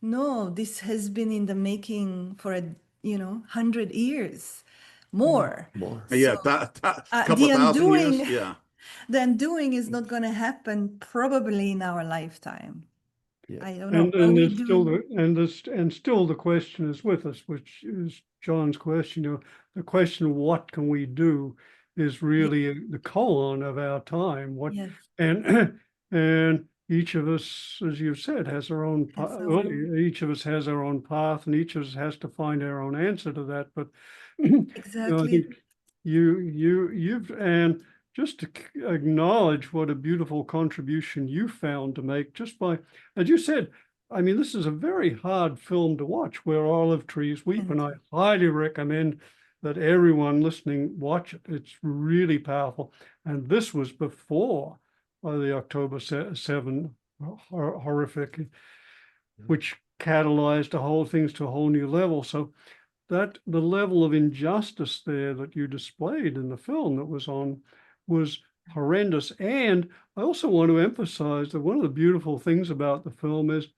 No, this has been in the making for 100 years, more. Yeah, couple The thousand years. undoing, Yeah. the undoing is not going to happen probably in our lifetime. Yeah. I don't know. And there's still the question is with us, which is John's question. You know, the question, what can we do, is really the colon of our time. What Yes. and each of us, as you said, has our own path. Each of us has our own path, and each of us has to find our own answer to that. But Exactly. I think you've and just to acknowledge what a beautiful contribution you found to make just by, as you said, I mean, this is a very hard film to watch, Where Olive Trees Weep, and I highly recommend that everyone listening watch it. It's really powerful. And this was before the October 7 horrific, which catalyzed the whole things to a whole new level. So that the level of injustice there that you displayed in the film that was on was horrendous. And I also want to emphasize that one of the beautiful things about the film is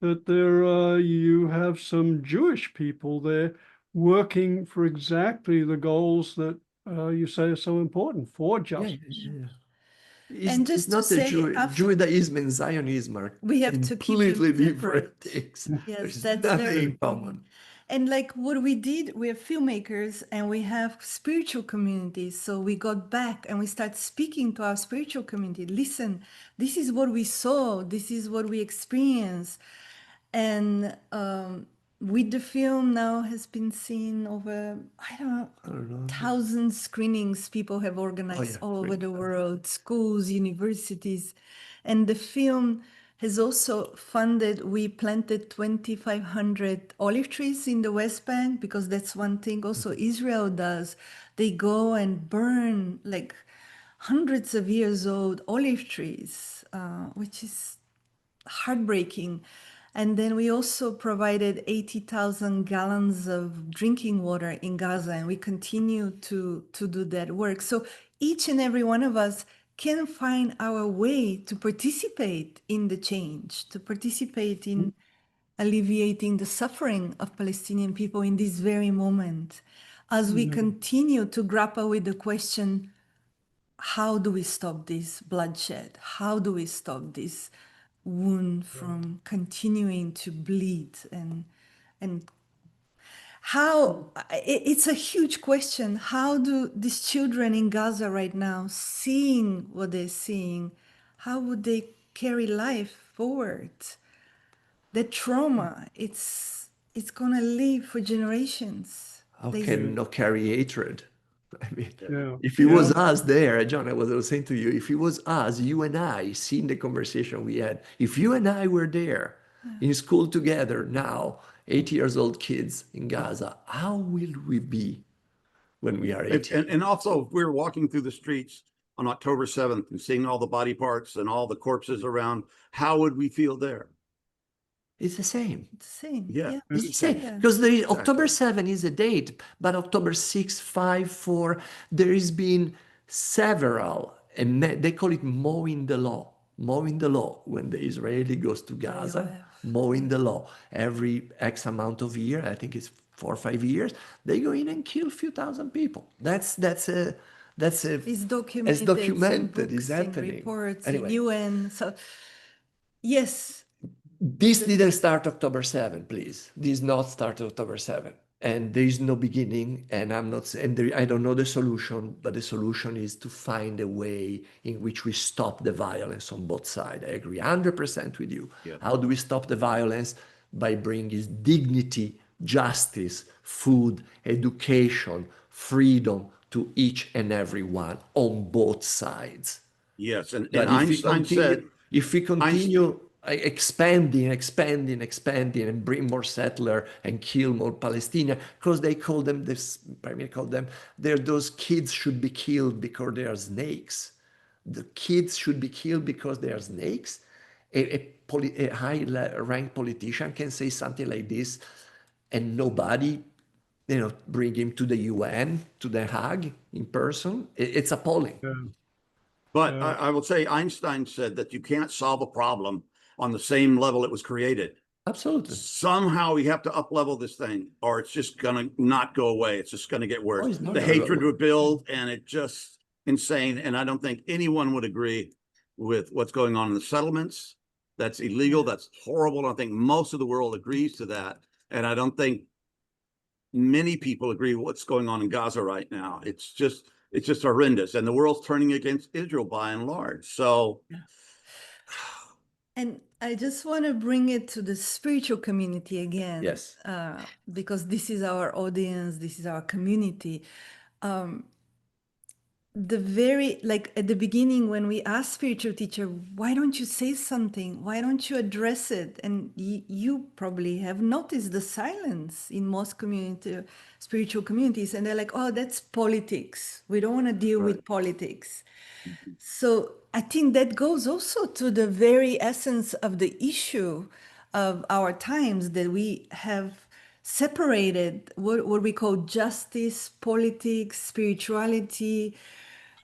that there you have some Jewish people there working for exactly the goals that you say are so important for justice. And just it's not to say, Judaism and Zionism are we have to keep completely them different separate. things. Yes, There's that's nothing very in common. And like what we did, we're filmmakers and we have spiritual communities. So we got back and we start speaking to our spiritual community. Listen, this is what we saw. This is what we experienced. And with the film now has been seen over, I don't know, 1,000 screenings people have organized all over the world, schools, universities. And the film has also funded, we planted 2,500 olive trees in the West Bank, because that's one thing also Israel does. They go and burn like hundreds of years old olive trees, which is heartbreaking. And then we also provided 80,000 gallons of drinking water in Gaza, and we continue to do that work. So each and every one of us can find our way to participate in the change, to participate in alleviating the suffering of Palestinian people in this very moment, as we continue to grapple with the question, how do we stop this bloodshed? How do we stop this wound from continuing to bleed? And how, it's a huge question. How do these children in Gaza right now, seeing what they're seeing, how would they carry life forward? The trauma, it's gonna live for generations. How They- can not carry hatred? I mean, Yeah. if it Yeah. was us there, John, I was saying to you, if it was us, you and I, seeing the conversation we had, if you and I were there in school together now, 8 years old kids in Gaza, how will we be when we are 80? And also, if we were walking through the streets on October 7th and seeing all the body parts and all the corpses around, how would we feel there? It's the same. It's the same. Yeah. Yeah. It's the same. Yeah. Because there is, October Exactly. 7 is a date, but October 6, 5, 4, there has been several, and they call it mowing the law. Mowing the law. When the Israeli goes to Gaza, mowing the law. Every X amount of year, I think it's 4 or 5 years, they go in and kill a few thousand people. That's It's documented. it's documented. In It's books, in happening. reports, Anyway. in UN. So, yes, This didn't start October 7, please. This not start October 7. And there is no beginning, and I'm not saying, I don't know the solution, but the solution is to find a way in which we stop the violence on both sides. I agree 100% with you. Yeah. How do we stop the violence? By bringing dignity, justice, food, education, freedom to each and every one on both sides. Yes. And But Einstein said, if we continue expanding, and bring more settler and kill more Palestinians, because they call them, this Premier called them, those kids should be killed because they are snakes. The kids should be killed because they are snakes. A high-ranked politician can say something like this, and nobody, bring him to the UN, to The Hague in person. It's appalling. Yeah. but Yeah. I will say Einstein said that you can't solve a problem on the same level it was created. Absolutely. Somehow we have to up level this thing, or it's just gonna not go away. It's just gonna get worse. Oh, it's not The gonna go hatred away. would build, and it just insane. And I don't think anyone would agree with what's going on in the settlements. That's illegal. That's horrible. I think most of the world agrees to that. And I don't think many people agree with what's going on in Gaza right now. It's just horrendous. And the world's turning against Israel by and large. So and I just want to bring it to the spiritual community again. Yes. Because this is our audience, this is our community. The very, like at the beginning, when we asked spiritual teacher, why don't you say something? Why don't you address it? And you probably have noticed the silence in most spiritual communities. And they're like, oh, that's politics. We don't want to deal with politics. So I think that goes also to the very essence of the issue of our times, that we have separated what we call justice, politics, spirituality,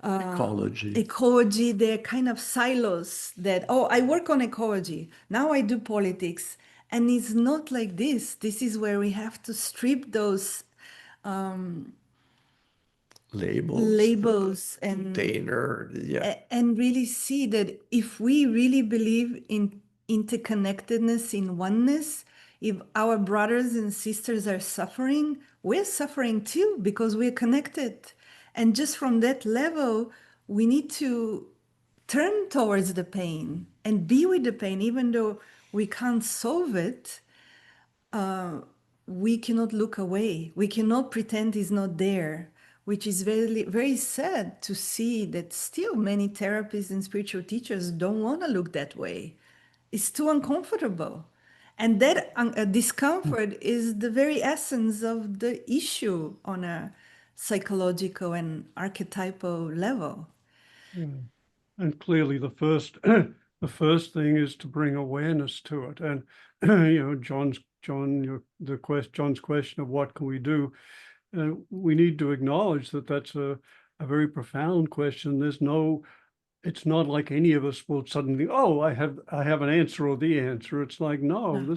ecology. They're kind of silos that, oh, I work on ecology, now I do politics. And it's not like this. This is where we have to strip those labels and container, and really see that if we really believe in interconnectedness, in oneness, if our brothers and sisters are suffering, we're suffering too, because we're connected. And just from that level, we need to turn towards the pain and be with the pain, even though we can't solve it. We cannot look away. We cannot pretend it's not there, which is very, very sad to see that still many therapists and spiritual teachers don't want to look that way. It's too uncomfortable. And that discomfort is the very essence of the issue on a psychological and archetypal level. Yeah. And clearly the first thing is to bring awareness to it. And John's question of what can we do? We need to acknowledge that that's a very profound question. It's not like any of us will suddenly, oh, I have an answer or the answer. It's like, no,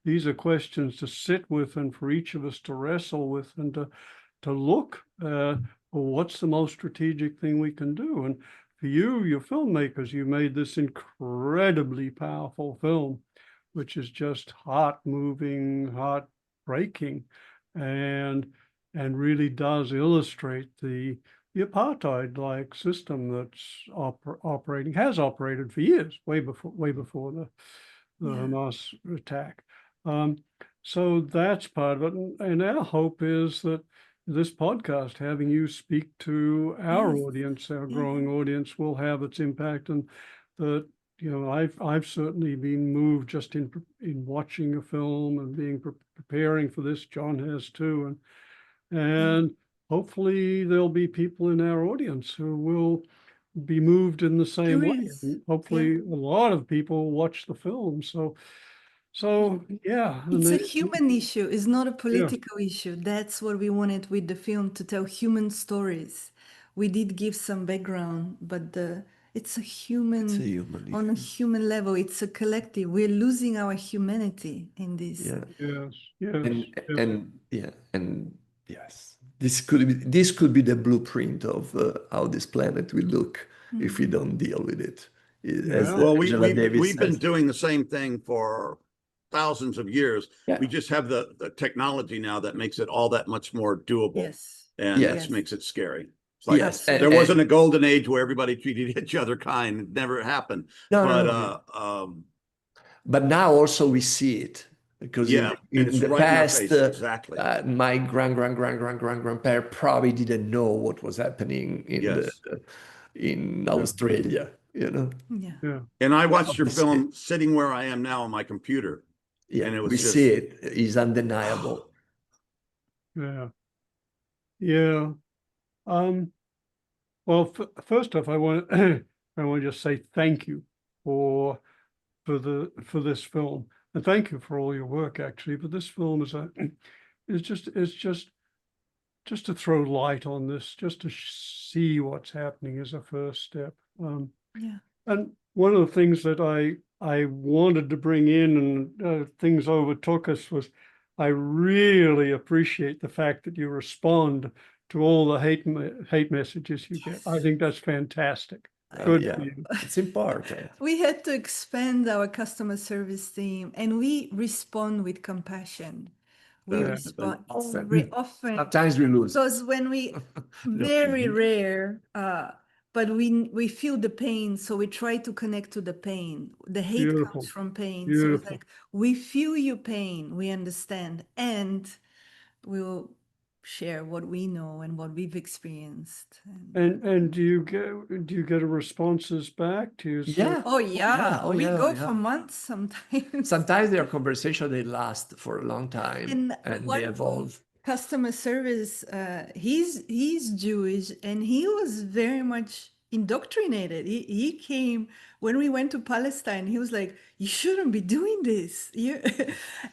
these are questions to sit with and for each of us to wrestle with and to look well, what's the most strategic thing we can do? And for you're filmmakers, you made this incredibly powerful film, which is just heart-moving, heart-breaking, and really does illustrate the apartheid-like system that's has operated for years, way before the Hamas attack. so that's part of it. And our hope is that this podcast, having you speak to our Yes. audience, our Yeah. growing audience, will have its impact. And that, you know, I've certainly been moved just in watching a film and being preparing for this. John has too. And hopefully there'll be people in our audience who will be moved in the same way. Curious. And hopefully a lot of people watch the film. So yeah. And It's a they, human issue. It's not a yeah, political issue. That's what we wanted with the film, to tell human stories. We did give some background, but it's a human, It's a human on a issue. human level. It's a collective. We're losing our humanity in this. Yeah. yes, yes, yes. And yes, this could be the blueprint of how this planet will look if we don't deal with it. As Yeah. Well, Angela Davis we've been says. doing the same thing for thousands of years. Yeah. We just have the technology now that makes it all that much more doable. Yes. And Yes. that makes it scary. It's like Yes, there wasn't a golden age where everybody treated each other kind. It never happened. No, but no. But now also we see it, because yeah, in it's the right in our past, face. Exactly. my grandparent probably didn't know what was happening Yes. in Australia, you know. Yeah. Yeah. And I watched your We see it. film sitting where I am now on my computer. Yeah, And it was we just- see it. It's undeniable. Yeah. Yeah. Well, first off, I want I want to just say thank you for this film, and thank you for all your work, actually. But this film is just to throw light on this, just to see what's happening as a first step. Yeah. And one of the things that I wanted to bring in, and things overtook us, was I really appreciate the fact that you respond to all the hate messages you get. I think that's fantastic. Good Yeah, for you. it's important. We had to expand our customer service team, and we respond with compassion. We Yeah. respond Often. very often, Sometimes we lose. because when we very rare, but we feel the pain, so we try to connect to the pain. The hate Beautiful. comes from pain, so it's Beautiful. like, we feel your pain, we understand, and we will share what we know and what we've experienced. And do you get responses back? Do you say, Yeah. Oh yeah, Oh, we yeah, go yeah. for months sometimes. Sometimes their conversation, they last for a long time and one they evolve. customer service, he's Jewish, and he was very much indoctrinated. He came when we went to Palestine. He was like, "You shouldn't be doing this."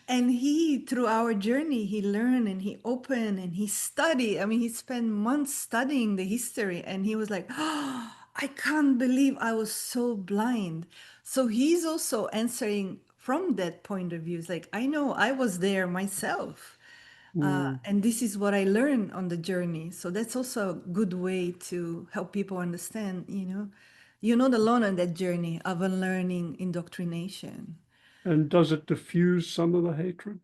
And he, through our journey, he learned and he opened and he studied. I mean, he spent months studying the history, and he was like, "Oh, I can't believe I was so blind." So he's also answering from that point of view. It's like, I know I was there myself. And this is what I learned on the journey. So that's also a good way to help people understand, you're not alone on that journey of unlearning indoctrination. and does it diffuse some of the hatred?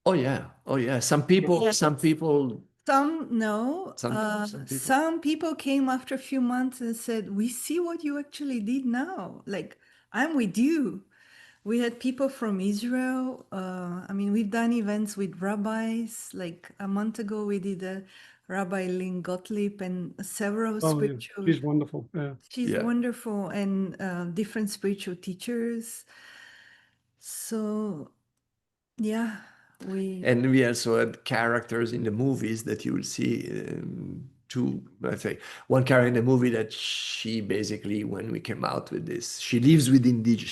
Oh yeah. Oh yeah. Some people, Yes. Some no. Some people came after a few months and said, "We see what you actually did now. Like, I'm with you." We had people from Israel. I mean, we've done events with rabbis. Like a month ago, we did a Rabbi Lynn Gottlieb and several Oh, yeah. spiritual. She's wonderful. Yeah. She's Yeah. wonderful, and different spiritual teachers. So, yeah, And we also had characters in the movies that you will see. Let's say, one character in the movie that she basically, when we came out with this, she lives with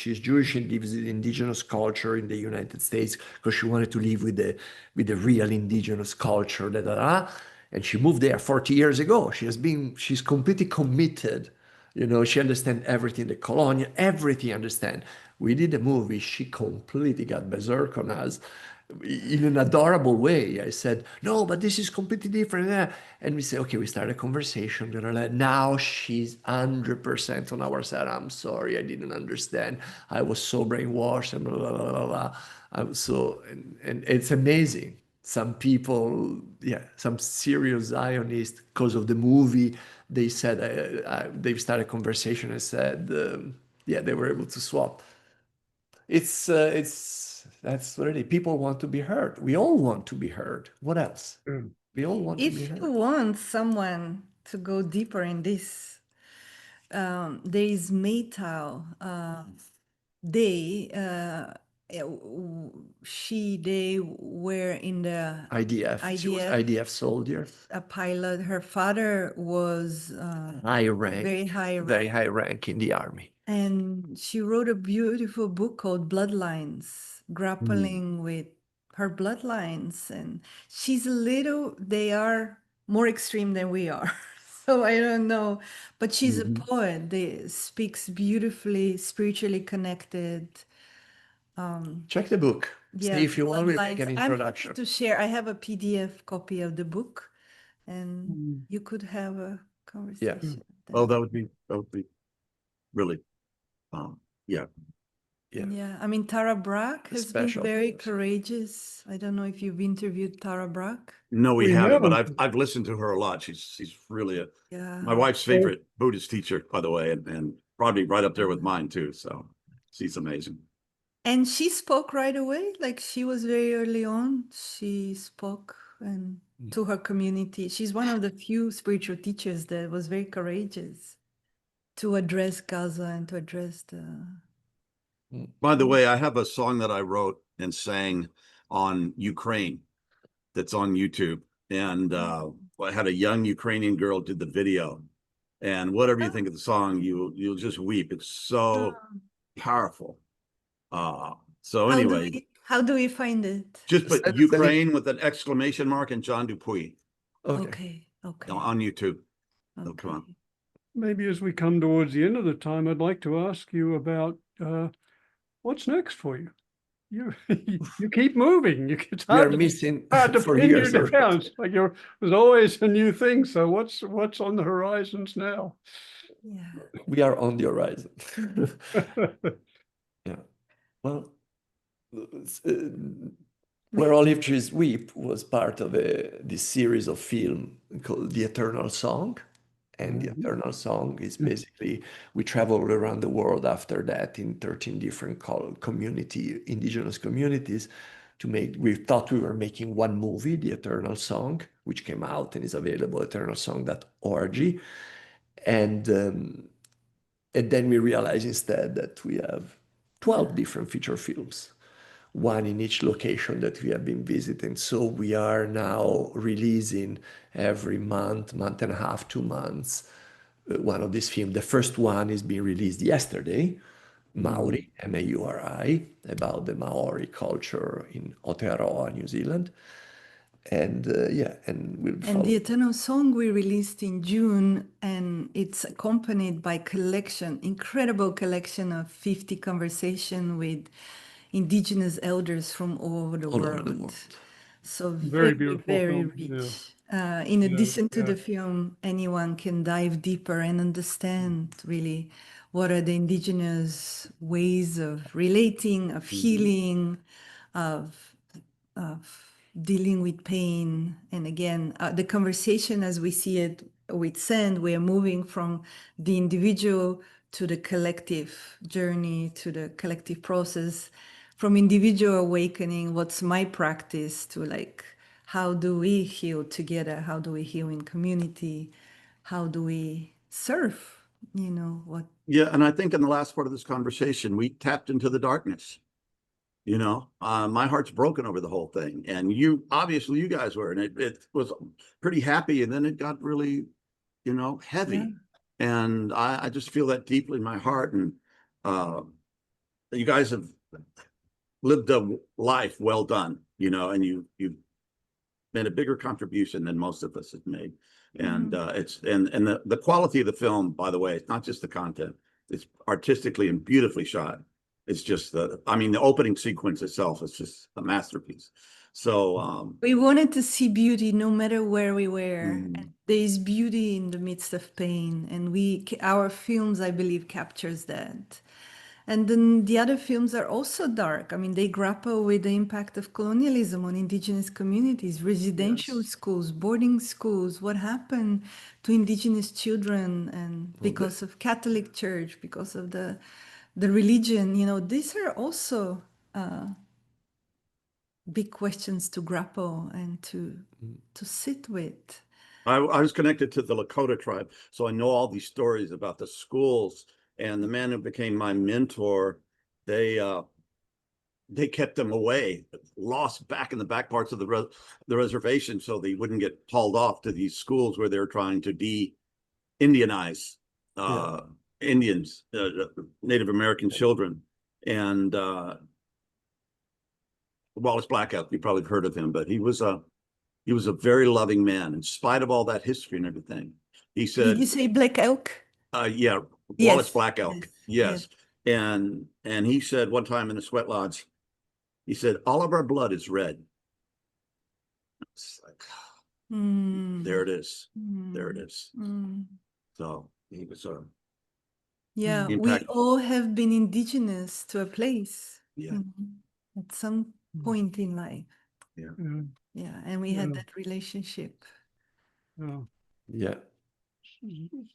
she's Jewish and lives with indigenous culture in the United States, because she wanted to live with the real indigenous culture. And she moved there 40 years ago. She's completely committed. She understands everything, the colonial, everything understand. We did a movie, she completely got berserk on us in an adorable way. I said, no, but this is completely different. And we said, okay, we started a conversation. Now she's 100% on our side. I'm sorry, I didn't understand. I was so brainwashed and blah, blah, blah, blah, blah. And it's amazing. Some people, some serious Zionists, because of the movie, they said, they've started a conversation and said, they were able to swap. It's That's really, people want to be heard. We all want to be heard. What else? We all want to be If heard. you want someone to go deeper in this, there is Maytao. They were in the IDF. She was IDF, IDF soldier. a pilot. Her father was High rank. very high Very rank. high rank in the army. And she wrote a beautiful book called Bloodlines, grappling with her bloodlines. And they are more extreme than we are. So I don't know. But she's a poet. They speaks beautifully, spiritually connected. Check the book. Yeah, See if you want, we'll make Bloodlines. an I'm introduction. happy to share. I have a PDF copy of the book, and you could have a conversation. Oh, that would be really, yeah. Yeah. Yeah, I mean, Tara Brach has been Special very person. courageous. I don't know if you've interviewed Tara Brach. No, we We haven't, but haven't. I've listened to her a lot. She's really Yeah. my wife's favorite Buddhist teacher, by the way, and probably right up there with mine too. So she's amazing. And she spoke right away. Like she was very early on. She spoke and to her community. She's one of the few spiritual teachers that was very courageous to address Gaza and to address the. By the way, I have a song that I wrote and sang on Ukraine that's on YouTube. And I had a young Ukrainian girl did the video. And whatever you think of the song, you'll just weep. It's so powerful. So anyway, How do we find it? just put Send us a Ukraine with an exclamation mark and John Dupuy Okay. on YouTube. It'll come Okay. up. Maybe as we come towards the end of the time, I'd like to ask you about what's next for you. You keep moving. It's We are hard to, missing hard to for pin you years already. down. It's like there's always a new thing. So what's on the horizons now? Yeah. We are on the horizon. Yeah. Well, Where Olive Trees Weep was part of this series of film called The Eternal Song. And The Eternal Song is basically, we traveled around the world after that in 13 different indigenous communities we thought we were making one movie, The Eternal Song, which came out and is available, eternalsong.org. And then we realized instead that we have 12 different feature films, one in each location that we have been visiting. So we are now releasing every month and a half, 2 months, one of these films. The first one is being released yesterday, Maori, Mauri, about the Maori culture in Aotearoa, New Zealand. And and we'll follow. And The Eternal Song we released in June, and it's accompanied by incredible collection of 50 conversations with Indigenous elders from all over the world. So Very very, beautiful very film, rich. yeah. In Yeah, addition to yeah. the film, anyone can dive deeper and understand really what are the Indigenous ways of relating, of healing, of dealing with pain. And again, the conversation as we see it with Sand, we are moving from the individual to the collective journey, to the collective process, from individual awakening, what's my practice, to like, how do we heal together? How do we heal in community? How do we serve? What? Yeah, and I think in the last part of this conversation, we tapped into the darkness. My heart's broken over the whole thing, and you guys were, and it was pretty happy, and then it got really, heavy. Yeah. And I just feel that deeply in my heart. And you guys have lived a life well done, and you've made a bigger contribution than most of us have made. And the quality of the film, by the way, it's not just the content, it's artistically and beautifully shot. It's just the opening sequence itself is just a masterpiece. So we wanted to see beauty no matter where we were. And there is beauty in the midst of pain, and our films, I believe, captures that. And then the other films are also dark. I mean, they grapple with the impact of colonialism on indigenous communities, residential schools, boarding schools, what happened to indigenous children, and because of Catholic Church, because of the religion, these are also big questions to grapple and to sit with. I was connected to the Lakota tribe, so I know all these stories about the schools. And the man who became my mentor, they kept them away, lost back in the back parts of the reservation, so they wouldn't get hauled off to these schools where they're trying to de-Indianize Indians, Native American children. And Wallace Blackout, you probably heard of him, but he was a very loving man in spite of all that history and everything. He said, "Did you say Black Elk?" Yeah, Wallace Yes. Black Elk. Yes. And he said one time in the sweat lodge, he said, all of our blood is red. It's like, there it is. There it is. So he was yeah, we impact. all have been indigenous to a place. Yeah. At some point in life. Yeah. Yeah, and we had that relationship. Yeah.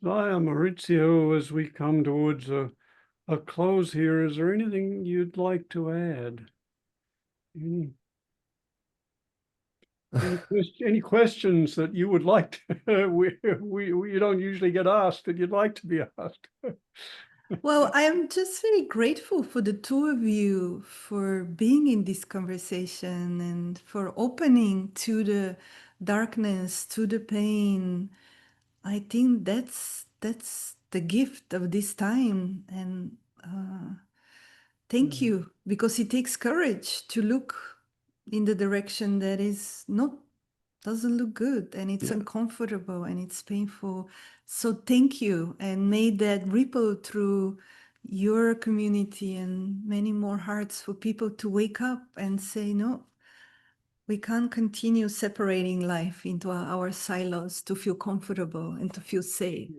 Zaya, Maurizio, as we come towards a close here, is there anything you'd like to add? Any questions that you would like to, we don't usually get asked that you'd like to be asked? Well, I'm just very grateful for the two of you for being in this conversation and for opening to the darkness, to the pain. I think that's the gift of this time. And thank you, because it takes courage to look in the direction that is doesn't look good, and it's uncomfortable and it's painful. So thank you, and may that ripple through your community and many more hearts for people to wake up and say, no, we can't continue separating life into our silos to feel comfortable and to feel safe.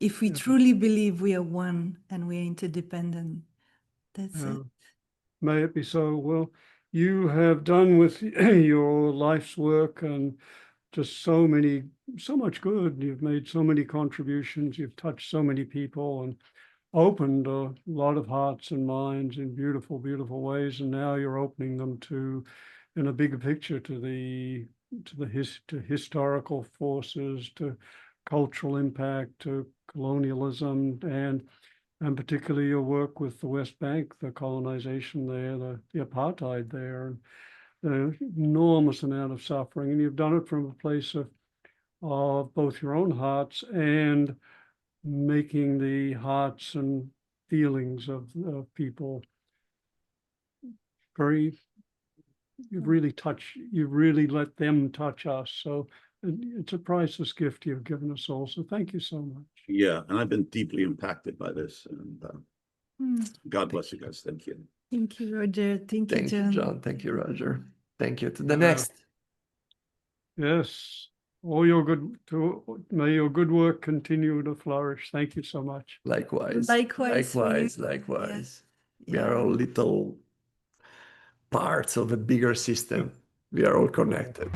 If we truly believe we are one and we are interdependent, that's it. May it be so. Well, you have done with your life's work and just so much good. You've made so many contributions. You've touched so many people and opened a lot of hearts and minds in beautiful, beautiful ways. And now you're opening them in a bigger picture, to historical forces, to cultural impact, to colonialism, and particularly your work with the West Bank, the colonization there, the apartheid there, and the enormous amount of suffering. And you've done it from a place of both your own hearts and making the hearts and feelings of people very, you've really let them touch us. So it's a priceless gift you've given us all. So thank you so much. Yeah, and I've been deeply impacted by this. And God bless you guys. Thank you. Thank you, Roger. Thank you, John. Thank you, Roger. Thank you. To the next. Yes. May your good work continue to flourish. Thank you so much. Likewise. Likewise. We are all little parts of a bigger system. We are all connected.